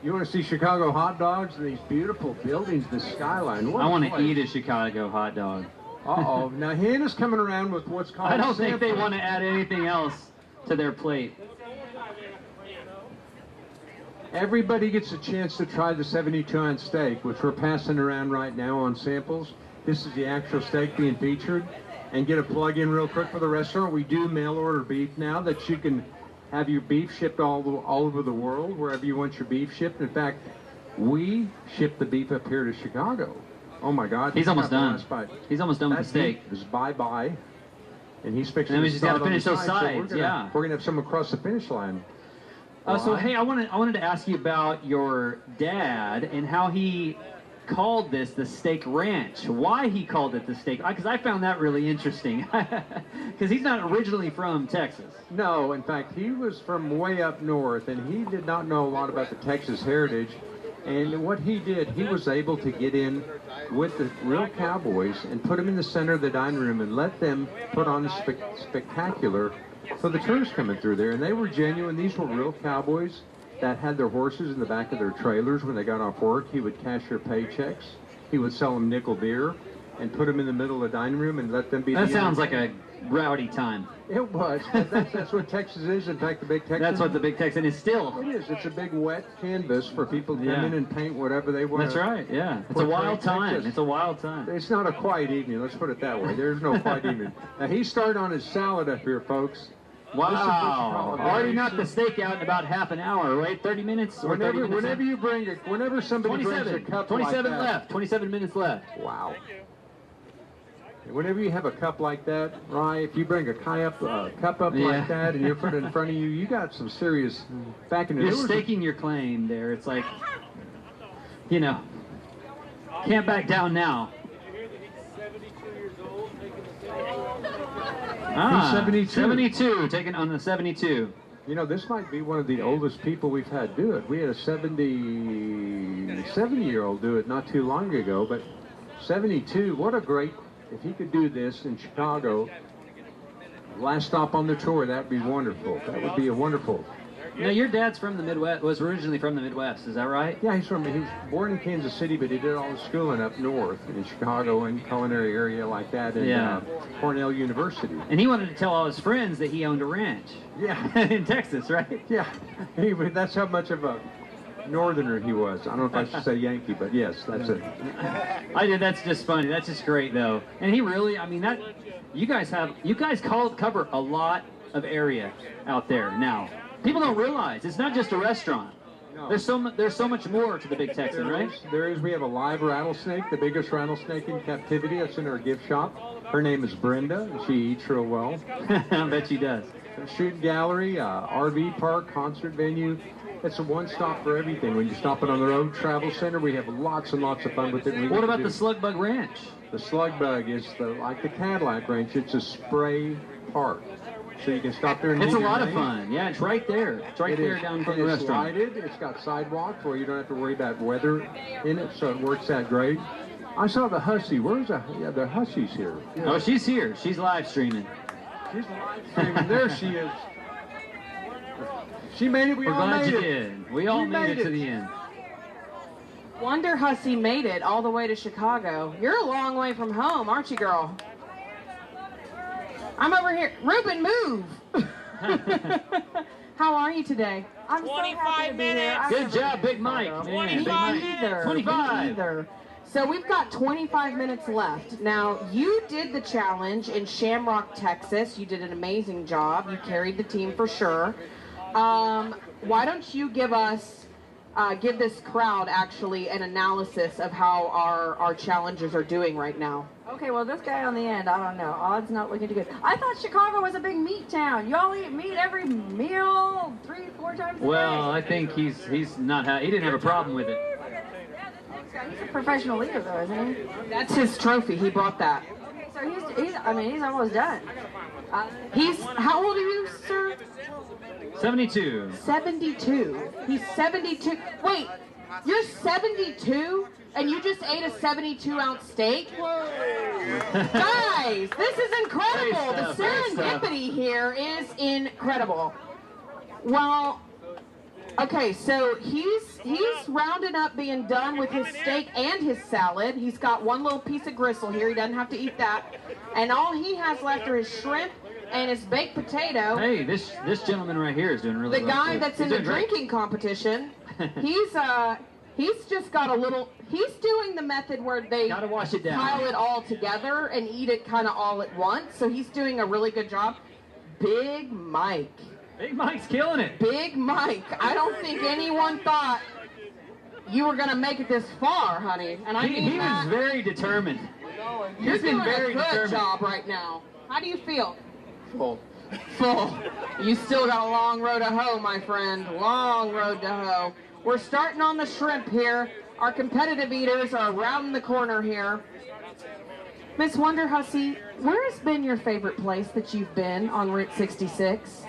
you want to see Chicago hot dogs and these beautiful buildings, the skyline. I want to eat a Chicago hot dog. Uh-oh. Now, Hannah's coming around with what's called I don't think they sample. want to add anything else to their plate. Everybody gets a chance to try the 72-ounce steak, which we're passing around right now on samples. This is the actual steak being featured. And get a plug-in real quick for the restaurant. We do mail-order beef now, that you can have your beef shipped all over the world, wherever you want your beef shipped. In fact, we ship the beef up here to Chicago. Oh my God! He's almost done. He's almost done with the That steak. beef is bye-bye, and he's fixing. And then we to just gotta start on finish the those side, so sides, yeah. we're gonna have some across the finish line. So hey, I wanted to ask you about your dad and how he called this the Steak Ranch. Why he called it the Steak? Because I found that really interesting. Because he's not originally from Texas. No, in fact, he was from way up north, and he did not know a lot about the Texas heritage. And what he did, he was able to get in with the real cowboys and put them in the center of the dining room and let them put on a spectacular for the tourists coming through there. And they were genuine. These were real cowboys that had their horses in the back of their trailers when they got off work. He would cash their paychecks. He would sell them nickel beer and put them in the middle of the dining room and let them be. That sounds like a rowdy time. It was. That's what Texas is. In fact, the Big Texan. That's what the Big Texan is still. It is. It's a big wet canvas for people to come in and paint whatever they want. That's right. Yeah. It's a wild time. It's a wild time. It's not a quiet evening. Let's put it that way. There's no quiet evening. Now he started on his salad up here, folks. Wow. Already knocked the steak out in about half an hour, right? 30 minutes or 30 minutes? Whenever somebody brings a cup like that. 27 left. 27 minutes left. Wow. Whenever you have a cup like that, Rye, if you bring a cup up like that and you put it in front of you, you got some serious back in the. You're staking your claim there. It's like, you know, can't back down now. He's 72. 72, taking on the 72. You know, this might be one of the oldest people we've had do it. We had a 70-year-old do it not too long ago, but 72, what a great, if he could do this in Chicago, last stop on the tour, that'd be wonderful. That would be a wonderful. Now, your dad's from the Midwest, was originally from the Midwest, is that right? Yeah, he was born in Kansas City, but he did all his schooling up north in Chicago and culinary area like that in Cornell University. And he wanted to tell all his friends that he owned a ranch. Yeah. In Texas, right? Yeah. That's how much of a northerner he was. I don't know if I should say Yankee, but yes, that's it. That's just funny. That's just great, though. And he really, I mean, you guys cover a lot of area out there now. People don't realize it's not just a restaurant. No. There's so much more to the Big Texan, right? There is. We have a live rattlesnake, the biggest rattlesnake in captivity. It's in our gift shop. Her name is Brenda, and she eats real well. I bet she does. Shooting gallery, RV park, concert venue. It's a one-stop for everything. When you stop it on the road, travel center, we have lots and lots of fun with it. What about the Slug Bug Ranch? The Slug Bug is like the Cadillac Ranch. It's a spray park. So you can stop there and it's a hit your lot of name. fun. Yeah, it's right there. It's right there down from the restaurant. It's lighted. It's got sidewalks where you don't have to worry about weather in it, so it works out great. I saw the hussy. Where's the? Yeah, the hussy's here. Yeah. Oh, she's here. She's live streaming. She's live streaming. There she is. She made it. We're all glad made you it. did. We all made it to the end. Wonder Hussy made it all the way to Chicago. You're a long way from home, aren't you, girl? I'm over here. Ruben, move! How are you today? I'm 25 minutes. Good job, Big Mike. Man, Big Mike. Either. 25. Either. So we've got 25 minutes left. Now, you did the challenge in Shamrock, Texas. You did an amazing job. You carried the team for sure. Why don't you give us, give this crowd actually an analysis of how our challengers are doing right now? Okay, well, this guy on the end, I don't know. Odds not looking too good. I thought Chicago was a big meat town. Y'all eat meat every meal, 3-4 times a day. Well, I think he's not. He didn't have a problem with it. He's a professional leader, though, isn't he? That's his trophy. He brought that. Okay, so he's almost done. How old are you, sir? 72. 72. He's 72. Wait, you're 72 and you just ate a 72-ounce steak? Guys, this is incredible. The serendipity here is incredible. Well, okay, so he's rounding up being done with his steak and his salad. He's got one little piece of gristle here. He doesn't have to eat that. And all he has left are his shrimp and his baked potato. Hey, this gentleman right here is doing really well. The guy that's in the drinking competition, he's just got a little. He's doing the method where they gotta wash it down, pile it all together and eat it kind of all at once. So he's doing a really good job. Big Mike. Big Mike's killing it. Big Mike. I don't think anyone thought you were gonna make it this far, honey. And he was very determined. You're doing a good job right now. How do you feel? Full. You still got a long road to hoe, my friend. Long road to hoe. We're starting on the shrimp here. Our competitive eaters are around the corner here. Miss Wonder Hussy, where has been your favorite place that you've been on Route 66?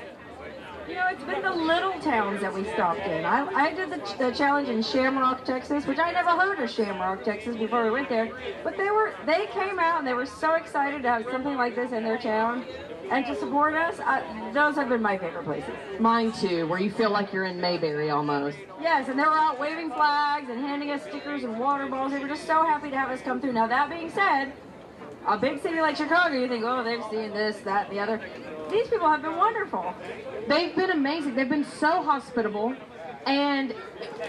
You know, it's been the little towns that we stopped in. I did the challenge in Shamrock, Texas, which I never heard of Shamrock, Texas before we went there. But they came out and they were so excited to have something like this in their town and to support us. Those have been my favorite places. Mine too, where you feel like you're in Mayberry almost. Yes, and they were out waving flags and handing us stickers and water bottles. They were just so happy to have us come through. Now, that being said, a big city like Chicago, you think, oh, they've seen this, that, and the other. These people have been wonderful. They've been amazing. They've been so hospitable. And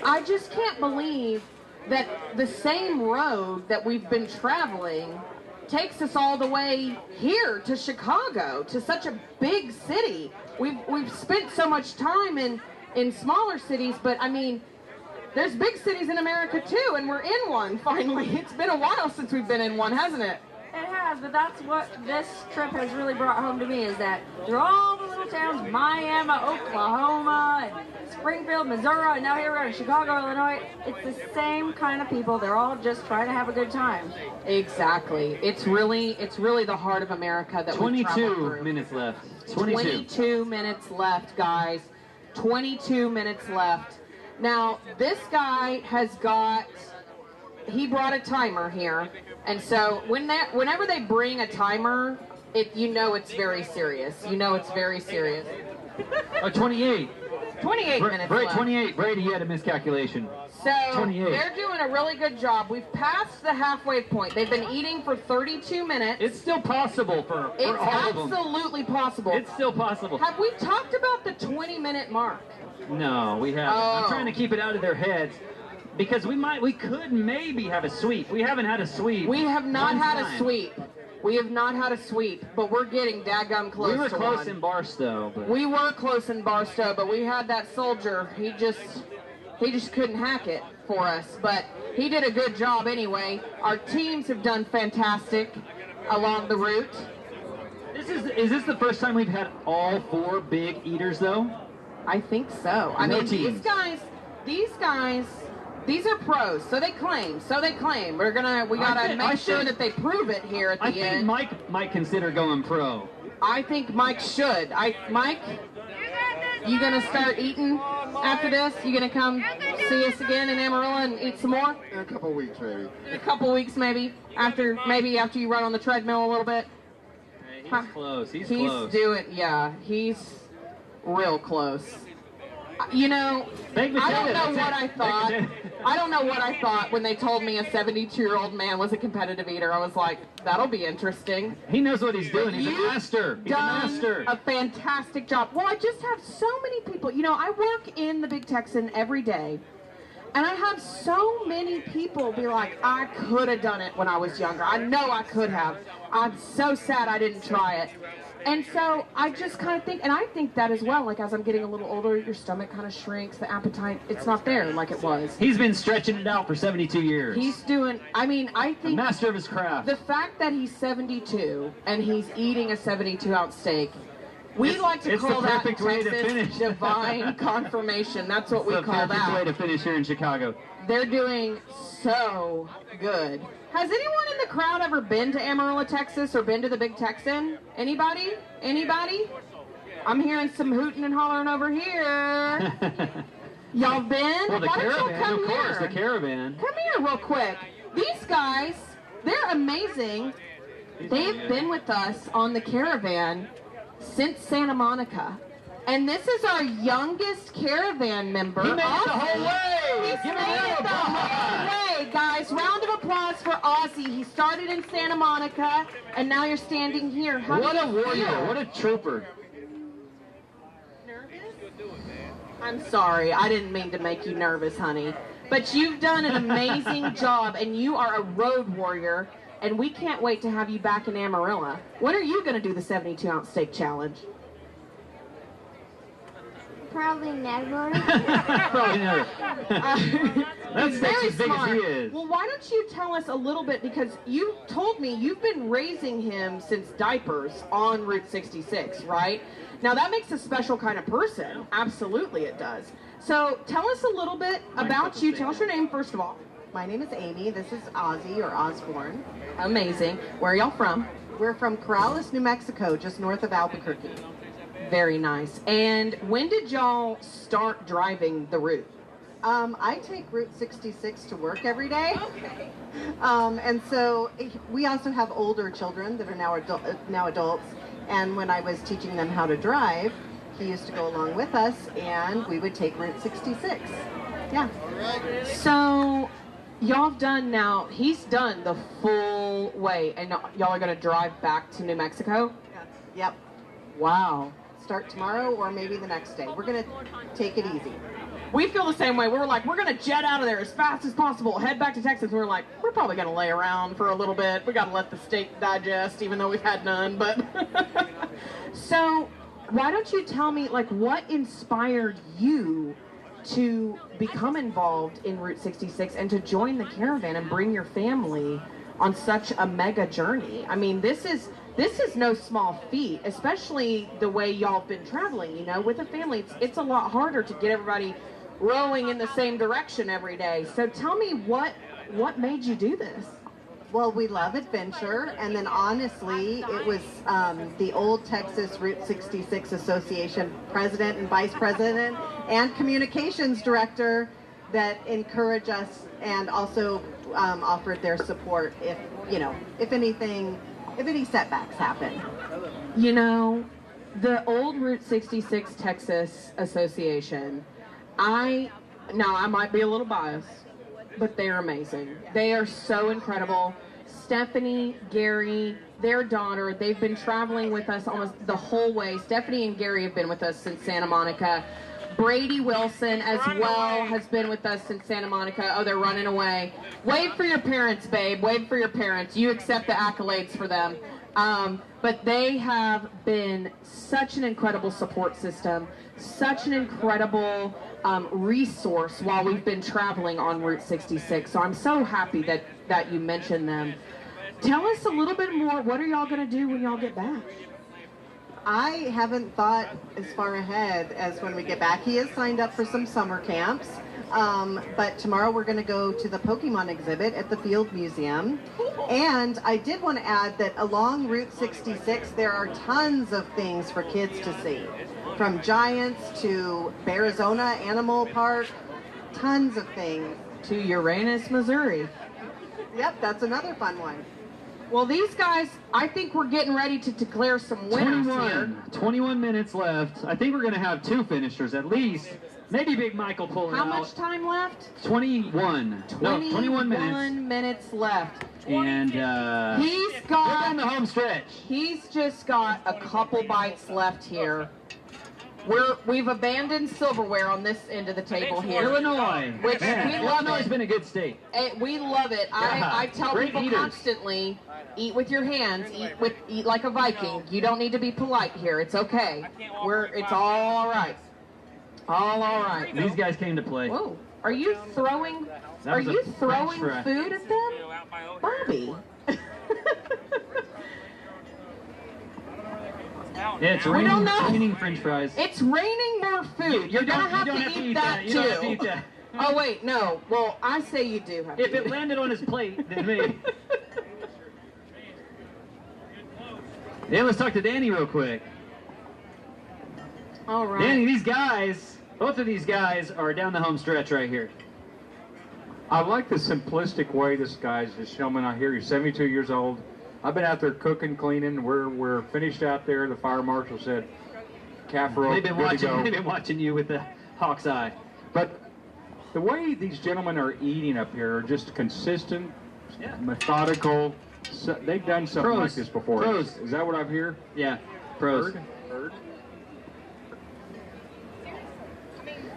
I just can't believe that the same road that we've been traveling takes us all the way here to Chicago, to such a big city. We've spent so much time in smaller cities, but I mean, there's big cities in America too, and we're in one finally. It's been a while since we've been in one, hasn't it? It has, but that's what this trip has really brought home to me, is that through all the little towns, Miami, Oklahoma, and Springfield, Missouri, and now here we are in Chicago, Illinois, it's the same kind of people. They're all just trying to have a good time. Exactly. It's really the heart of America that we travel through. 22 minutes left. 22 minutes left, guys. 22 minutes left. Now, this guy has got, he brought a timer here. And so whenever they bring a timer, you know it's very serious. You know it's very serious. 28. 28 minutes left. 28. Brady had a miscalculation. So 28. They're doing a really good job. We've passed the halfway point. They've been eating for 32 minutes. It's still possible for all of them. It's absolutely possible. It's still possible. Have we talked about the 20-minute mark? No, we haven't. I'm trying to keep it out of their heads. Because we could maybe have a sweep. We haven't had a sweep. We have not had a sweep. We have not had a sweep, but we're getting daggum close. We were to close one. in Barstow. But... We were close in Barstow, but we had that soldier. He just couldn't hack it for us, but he did a good job anyway. Our teams have done fantastic along the route. Is this the first time we've had all 4 big eaters, though? I think so. I mean, teams. these guys, these are pros, so they claim. We gotta make sure that they prove it here at the end. I think Mike might consider going pro. I think Mike should. Mike, you gonna start eating after this? You gonna come see us again in Amarillo and eat some more? In a couple weeks, maybe. In a couple weeks, maybe after you run on the treadmill a little bit. He's close. He's close. He's real close. You know, I don't know what I thought. I don't know what I thought when they told me a 72-year-old man was a competitive eater. I was like, that'll be interesting. He knows what he's doing. He's a master. He's a master. A fantastic job. Well, I just have so many people. You know, I work in the Big Texan every day, and I have so many people be like, I could have done it when I was younger. I know I could have. I'm so sad I didn't try it. And so I just kind of think, and I think that as well, like as I'm getting a little older, your stomach kind of shrinks, the appetite, it's not there like it was. He's been stretching it out for 72 years. He's doing, I mean, I think... A master of his craft. The fact that he's 72 and he's eating a 72-ounce steak, we like to call that in Texas divine confirmation. That's what we call that. It's the perfect way to finish here in Chicago. They're doing so good. Has anyone in the crowd ever been to Amarillo, Texas, or been to the Big Texan? Anybody? Anybody? I'm hearing some hooting and hollering over here. Y'all been? Well, the Why caravan, don't y'all come of course, here? the caravan. Come here real quick. These guys, they're amazing. They've been with us on the caravan since Santa Monica. And this is our youngest caravan member. He made it the whole way! He's made it the whole way, guys. Round of applause for Ozzy. He started in Santa Monica, and now you're standing here. What a warrior. What a trooper. Nervous? I'm sorry. I didn't mean to make you nervous, honey. But you've done an amazing job, and you are a road warrior, and we can't wait to have you back in Amarillo. When are you going to do the 72-ounce steak challenge? Probably never. Probably never. That's very as big smart. as he is. Well, why don't you tell us a little bit, because you told me you've been raising him since diapers on Route 66, right? Now that makes a special kind of person. Absolutely it does. So tell us a little bit about you. Tell us your name first of all. My name is Amy. This is Ozzy or Osborne. Amazing. Where are y'all from? We're from Corrales, New Mexico, just north of Albuquerque. Very nice. And when did y'all start driving the route? I take Route 66 to work every day. Okay. And so we also have older children that are now adults. And when I was teaching them how to drive, he used to go along with us, and we would take Route 66. Yeah. So y'all have done now, he's done the full way, and y'all are going to drive back to New Mexico? Yep. Wow. Start tomorrow or maybe the next day. We're going to take it easy. We feel the same way. We were like, we're going to jet out of there as fast as possible, head back to Texas. We were like, we're probably going to lay around for a little bit. We got to let the steak digest, even though we've had none. But so why don't you tell me, like, what inspired you to become involved in Route 66 and to join the caravan and bring your family on such a mega journey? I mean, this is no small feat, especially the way y'all have been traveling, you know, with a family. It's a lot harder to get everybody rowing in the same direction every day. So tell me what made you do this? Well, we love adventure, and then honestly, it was the Old Texas Route 66 Association president and vice president and communications director that encouraged us and also offered their support if any setbacks happen. You know, the old Route 66 Texas Association, I might be a little biased, but they're amazing. They are so incredible. Stephanie, Gary, their daughter, they've been traveling with us almost the whole way. Stephanie and Gary have been with us since Santa Monica. Brady Wilson as well has been with us since Santa Monica. Oh, they're running away. Wave for your parents, babe. Wave for your parents. You accept the accolades for them. But they have been such an incredible support system, such an incredible resource while we've been traveling on Route 66. So I'm so happy that you mentioned them. Tell us a little bit more. What are y'all going to do when y'all get back? I haven't thought as far ahead as when we get back. He is signed up for some summer camps. But tomorrow we're going to go to the Pokemon exhibit at the Field Museum. And I did want to add that along Route 66, there are tons of things for kids to see. From Giants to Arizona Animal Park, tons of things. To Uranus, Missouri. Yep, that's another fun one. Well, these guys, I think we're getting ready to declare some winners here. 21 minutes left. I think we're going to have 2 finishers at least. Maybe Big Mike will pull it How out. much time left? 21. 21 minutes. 21 minutes left. And he's they're got on the home stretch. He's just got a couple bites left here. We've abandoned silverware on this end of the table here. Illinois. Which we love. Illinois has been a good state. We love it. I tell Great people eaters. Constantly, eat with your hands, eat like a Viking. You don't need to be polite here. It's okay. It's all right. All right. These guys came to play. Whoa. Are you throwing food at them? Bobby. Yeah, it's We don't know. raining French fries. It's raining more food. You're going to have to eat that You don't have to eat too. that. Oh, wait, no. Well, I say you do have to If eat it landed on his plate, then me. Yeah, let's talk to Danny real quick. All right. Danny, these guys, both of these guys are down the home stretch right here. I like the simplistic way this guy's, this gentleman out here, he's 72 years old. I've been out there cooking, cleaning. We're finished out there. The fire marshal said, calf rope, They've been good to go. watching you with the hawk's eye. But the way these gentlemen are eating up here are just consistent, methodical. So, they've done something like this before. Pros. Is that what I'm hearing? Yeah, pros. Heard?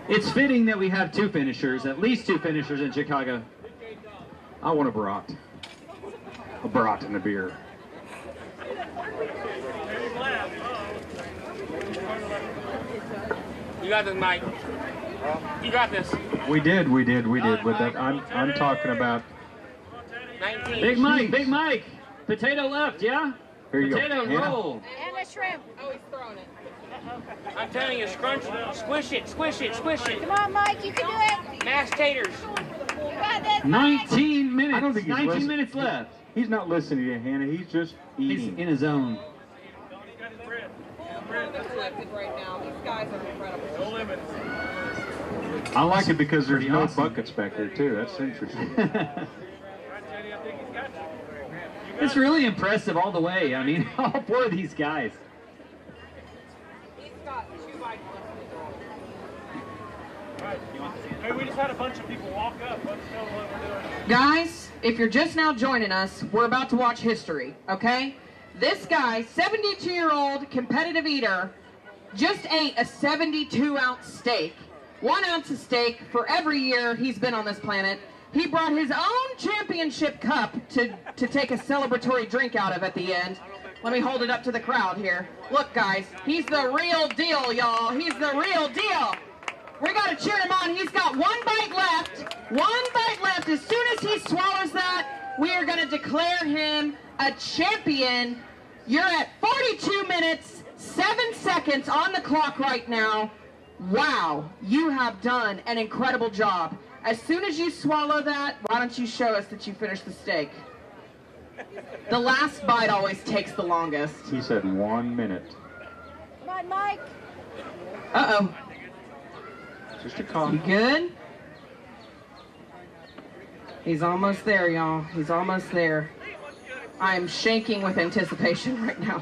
It's fitting that we have 2 finishers, at least 2 finishers in Chicago. I want a brat. A brat and a beer. You got this, Mike. You got this. We did. But that I'm talking about. 19. Big Mike. Potato left, yeah? Here you Potato go. roll. And a shrimp. Oh, he's throwing it. I'm telling you, scrunch, squish it, squish it, squish it. Come on, Mike, you can do it. Mashed taters. You got this, Mike. 19 minutes. I don't think he's 19 listening. minutes left. He's not listening to Hannah. He's just He's eating. in his zone. Collected right now. These guys are incredible. I like it because there's Pretty no awesome. buckets back there too. That's interesting. It's really impressive all the way. I mean, all 4 of these guys. He's got 2 bites left. Hey, we just had a bunch of people walk up. Let's tell them what we're doing. Guys, if you're just now joining us, we're about to watch history, okay? This guy, 72-year-old competitive eater, just ate a 72-ounce steak. 1 ounce of steak for every year he's been on this planet. He brought his own championship cup to take a celebratory drink out of at the end. Let me hold it up to the crowd here. Look, guys, he's the real deal, y'all. He's the real deal. We got to cheer him on. He's got 1 bite left. 1 bite left. As soon as he swallows that, we are going to declare him a champion. You're at 42 minutes, 7 seconds on the clock right now. Wow, you have done an incredible job. As soon as you swallow that, why don't you show us that you finished the steak? The last bite always takes the longest. He said 1 minute. Come on, Mike. Uh-oh. Just a call. You good? He's almost there, y'all. He's almost there. I am shaking with anticipation right now.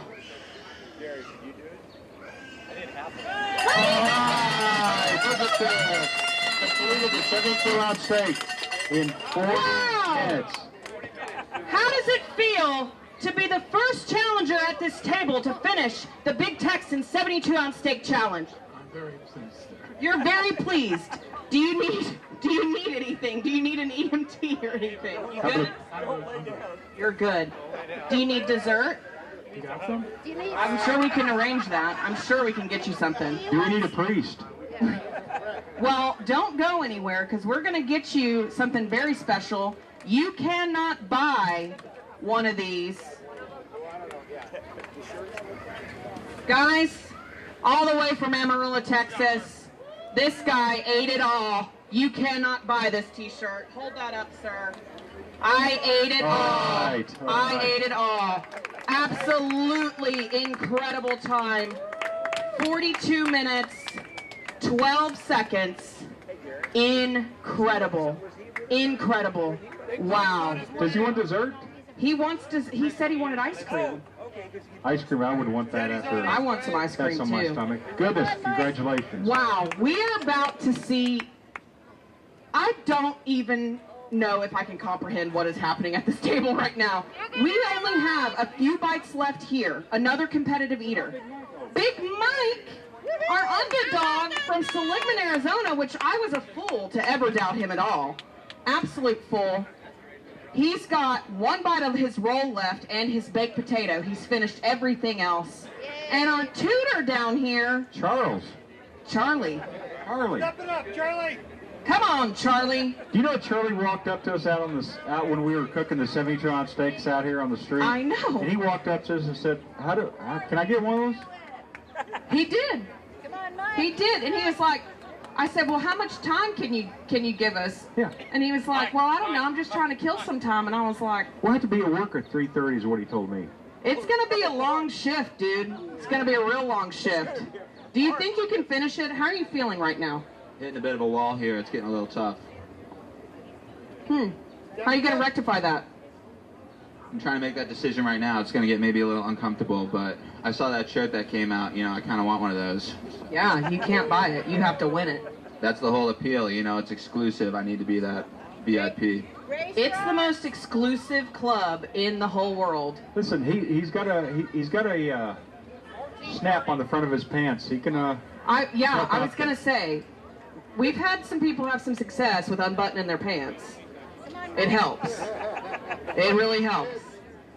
Completed the 72-ounce steak in 4 minutes. How does it feel to be the first challenger at this table to finish the Big Texan 72-ounce steak challenge? I'm very pleased. You're very pleased. Do you need anything? Do you need an EMT or anything? You good? You're good. Do you need dessert? You got some? I'm sure we can arrange that. I'm sure we can get you something. Do we need a priest? Well, don't go anywhere because we're going to get you something very special. You cannot buy one of these. Guys, all the way from Amarillo, Texas, this guy ate it all. You cannot buy this t-shirt. Hold that up, sir. I ate it all. I ate it all. Absolutely incredible time. 42 minutes, 12 seconds. Incredible. Incredible. Wow. Does he want dessert? He said he wanted ice cream. Ice cream, I would want that after. I want some ice cream that's on my too. stomach. Goodness, congratulations. Wow, we are about to see, I don't even know if I can comprehend what is happening at this table right now. We only have a few bites left here. Another competitive eater. Big Mike, our underdog from Seligman, Arizona, which I was a fool to ever doubt him at all. Absolute fool. He's got one bite of his roll left and his baked potato. He's finished everything else. And our tutor down here, Charlie. Charlie. Step it up, Charlie. Come on, Charlie. Do you know Charlie walked up to us out when we were cooking the 72-ounce steaks out here on the street? I know. And he walked up to us and said, can I get one of those? He did. Come on, Mike. He did, and he was like, I said, well, how much time can you give us? Yeah. And he was like, well, I don't know. I'm just trying to kill some time. And I was like, We'll have to be at work at 3:30 is what he told me. it's going to be a long shift, dude. It's going to be a real long shift. Do you think you can finish it? How are you feeling right now? Hitting a bit of a wall here. It's getting a little tough. How are you going to rectify that? I'm trying to make that decision right now. It's going to get maybe a little uncomfortable, but I saw that shirt that came out. You know, I kind of want one of those. Yeah, you can't buy it. You have to win it. That's the whole appeal. You know, it's exclusive. I need to be that VIP. It's the most exclusive club in the whole world. Listen, he's got a snap on the front of his pants. He can. I was going to say, we've had some people have some success with unbuttoning their pants. It helps. It really helps.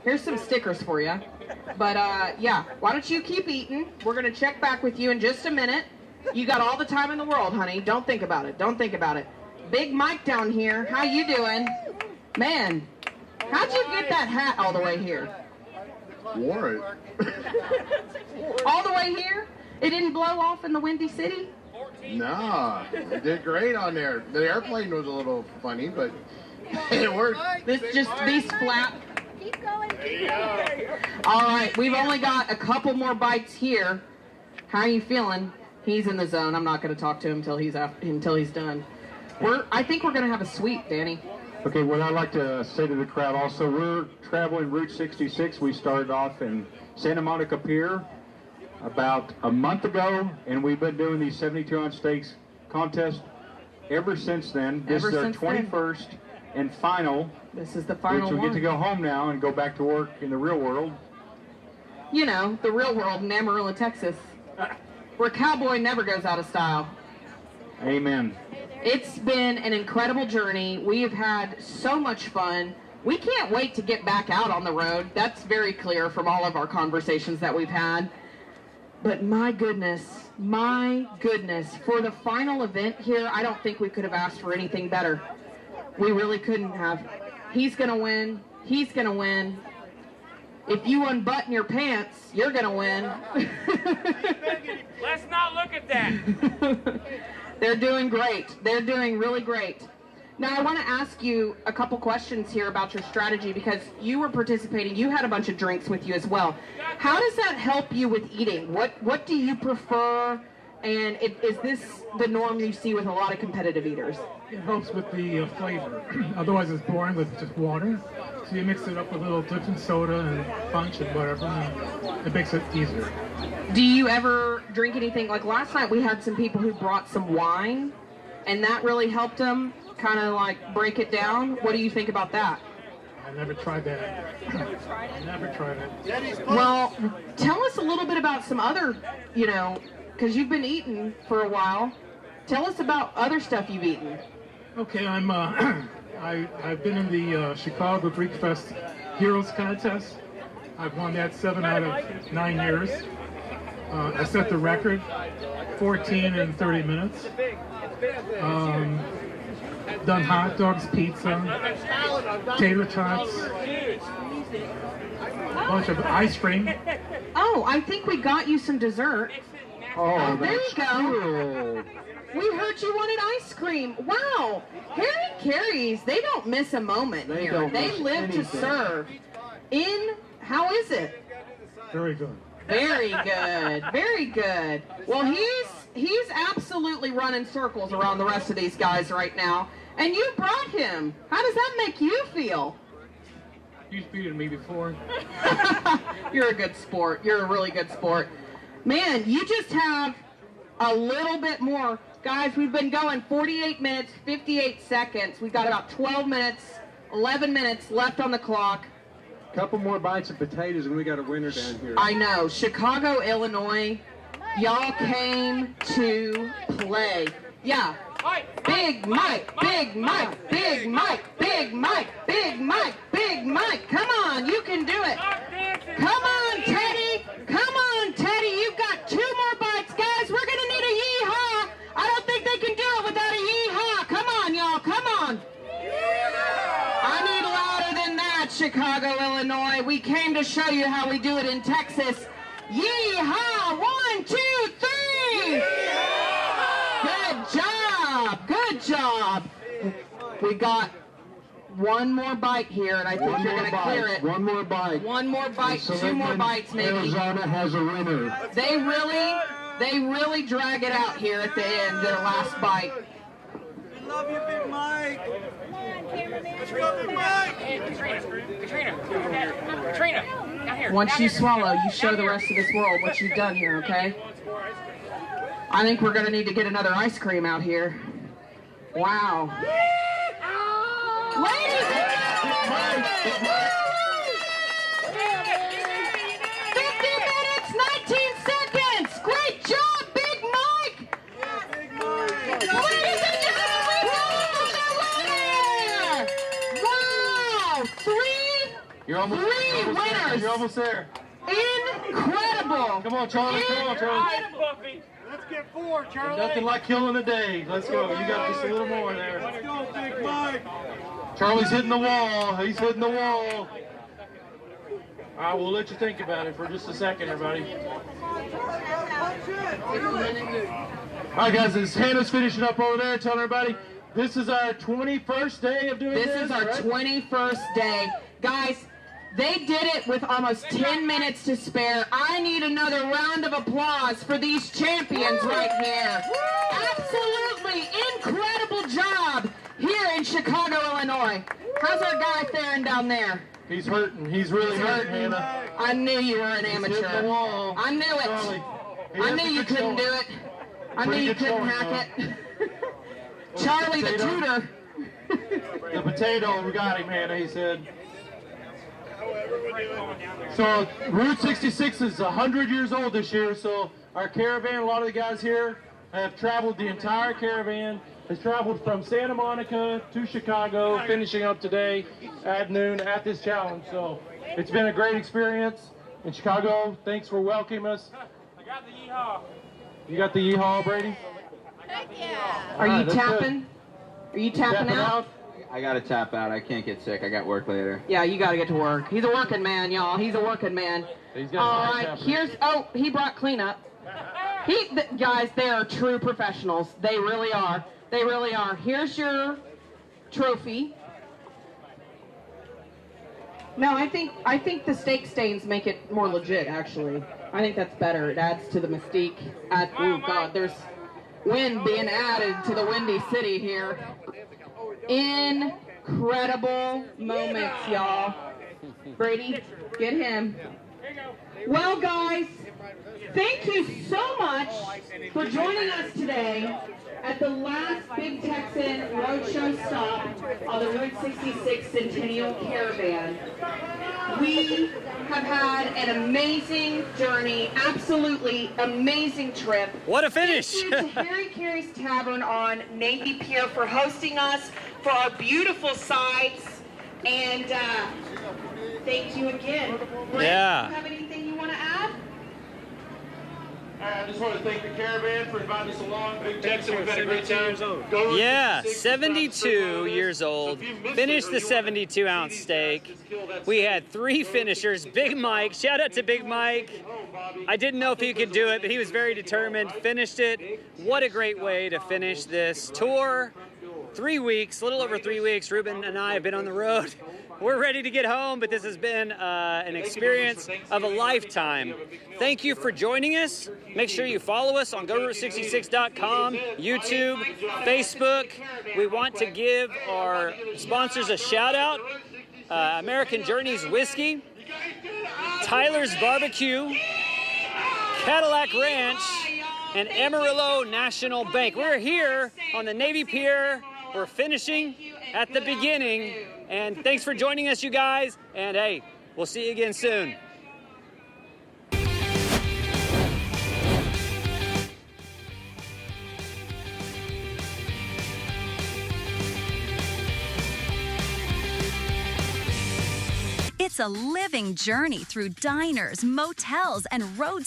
Here's some stickers for you. But yeah, why don't you keep eating? We're going to check back with you in just a minute. You got all the time in the world, honey. Don't think about it. Don't think about it. Big Mike down here, how you doing? Man, how'd you get that hat all the way here? Wore it. All the way here? It didn't blow off in the Windy City? Nah, it did great on there. The airplane was a little funny, but it worked. These flap. Keep going, keep going. All right, we've only got a couple more bites here. How are you feeling? He's in the zone. I'm not going to talk to him until he's done. I think we're going to have a sweep, Danny. Okay, what I'd like to say to the crowd also, we're traveling Route 66. We started off in Santa Monica Pier about a month ago, and we've been doing these 72-ounce steaks contests ever since then. This is our 21st and final. This is the final which we get to go home now and go back to work in the real world. You know, the real world in Amarillo, Texas, where cowboy never goes out of style. Amen. It's been an incredible journey. We have had so much fun. We can't wait to get back out on the road. That's very clear from all of our conversations that we've had. But my goodness, for the final event here, I don't think we could have asked for anything better. We really couldn't have. He's going to win. He's going to win. If you unbutton your pants, you're going to win. Let's not look at that. They're doing great. They're doing really great. Now, I want to ask you a couple questions here about your strategy because you were participating. You had a bunch of drinks with you as well. How does that help you with eating? What do you prefer? And is this the norm you see with a lot of competitive eaters? It helps with the flavor. Otherwise, it's boring with just water. So you mix it up with a little dipping soda and punch and whatever, and it makes it easier. Do you ever drink anything? Like last night, we had some people who brought some wine, and that really helped them kind of like break it down. What do you think about that? I never tried that. Never tried it. Well, tell us a little bit about some other, because you've been eating for a while. Tell us about other stuff you've eaten. Okay, I've been in the Chicago Greek Fest Heroes Contest, I've won that 7 out of 9 years. I set the record, 14 in 30 minutes. Done hot dogs, pizza, tater tots, a bunch of ice cream. Oh, I think we got you some dessert. Oh, there you go. We heard you wanted ice cream. Wow. Harry Carey's, they don't miss a moment here. They live to serve. How is it? Very good. Very good. Very good. Well, he's absolutely running circles around the rest of these guys right now. And you brought him. How does that make you feel? You've beaten me before. You're a good sport. You're a really good sport. Man, you just have a little bit more. Guys, we've been going 48 minutes, 58 seconds. We've got about 12 minutes, 11 minutes left on the clock. Couple more bites of potatoes and we got a winner down here. I know. Chicago, Illinois, y'all came to play. Yeah. Big Mike, Big Mike, Big Mike, Big Mike, Big Mike, Big Mike. Come on, you can do it. Come on, Teddy. Come on, Teddy. You've got 2 more bites. Guys, we're going to need a yee-haw. I don't think they can do it without a yee-haw. Come on, y'all. Come on. I need louder than that, Chicago, Illinois. We came to show you how we do it in Texas. Yee-haw. 1, 2, 3. Good job. Good job. We got one more bite here, and I think you're going to clear it. One more bite. One more bite, 2 more bites maybe. Arizona has a winner. They really drag it out here at the end, their last bite. We love you, Big Mike. Come on, cameraman. Let's go, Big Mike. Katrina, down here. Once you swallow, you show the rest of this world what you've done here, okay? I think we're going to need to get another ice cream out here. Wow. Ladies and gentlemen, 50 minutes, 19 seconds. Great job, Big Mike. Ladies and gentlemen, we have the winner. Wow, three winners. You're almost there. Incredible. Come on, Charlie. Come on, Charlie. Let's get 4, Charlie. Nothing like killing a day. Let's go. You got just a little more there. Let's go, Big Mike. Charlie's hitting the wall. He's hitting the wall. I will let you think about it for just a second, everybody. All right, guys, as Hannah's finishing up over there, telling everybody, this is our 21st day of doing this. This is our 21st day. Guys, they did it with almost 10 minutes to spare. I need another round of applause for these champions right here. Absolutely incredible job here in Chicago, Illinois. How's our guy faring down there? He's hurting. He's really hurting, Hannah. I knew you were an amateur. Hitting the wall. I knew it. Charlie, I knew you couldn't do it. I knew you couldn't hack it. Charlie the tutor. The potato, we got him, Hannah, he said. So Route 66 is 100 years old this year, so our caravan, a lot of the guys here have traveled, the entire caravan has traveled from Santa Monica to Chicago, finishing up today at noon at this challenge. So it's been a great experience in Chicago. Thanks for welcoming us. I got the yeehaw. You got the yeehaw, Brady? Heck yeah. Are you tapping? Are you tapping out? I gotta tap out. I can't get sick. I got work later. Yeah, you gotta get to work. He's a working man, y'all. He's a working man. All right, he brought cleanup. Guys, they are true professionals. They really are. They really are. Here's your trophy. No, I think the steak stains make it more legit, actually. I think that's better. It adds to the mystique. Oh, God, there's wind being added to the Windy City here. Incredible moments, y'all. Brady, get him. Well, guys, thank you so much for joining us today at the last Big Texan Roadshow stop on the Route 66 Centennial Caravan. We have had an amazing journey, absolutely amazing trip. What a finish! Thank you to Harry Carey's Tavern on Navy Pier for hosting us, for our beautiful sights, and Thank you again. Brent, Yeah. do you have anything you want to add? I just want to thank the caravan for inviting us along. Big Texan, we've had a great time. Yeah, 72 years old. Finished the 72-ounce steak. We had 3 finishers. Big Mike, shout out to Big Mike. I didn't know if he could do it, but he was very determined. Finished it. What a great way to finish this tour. 3 weeks, a little over 3 weeks. Ruben and I have been on the road. We're ready to get home, but this has been an experience of a lifetime. Thank you for joining us. Make sure you follow us on GoRoute66.com, YouTube, Facebook. We want to give our sponsors a shout out. American Journeys Whiskey, Tyler's Barbecue, Cadillac Ranch, and Amarillo National Bank. We're here on the Navy Pier. We're finishing at the beginning. And thanks for joining us, you guys. And hey, we'll see you again soon. It's a living journey through diners, motels, and road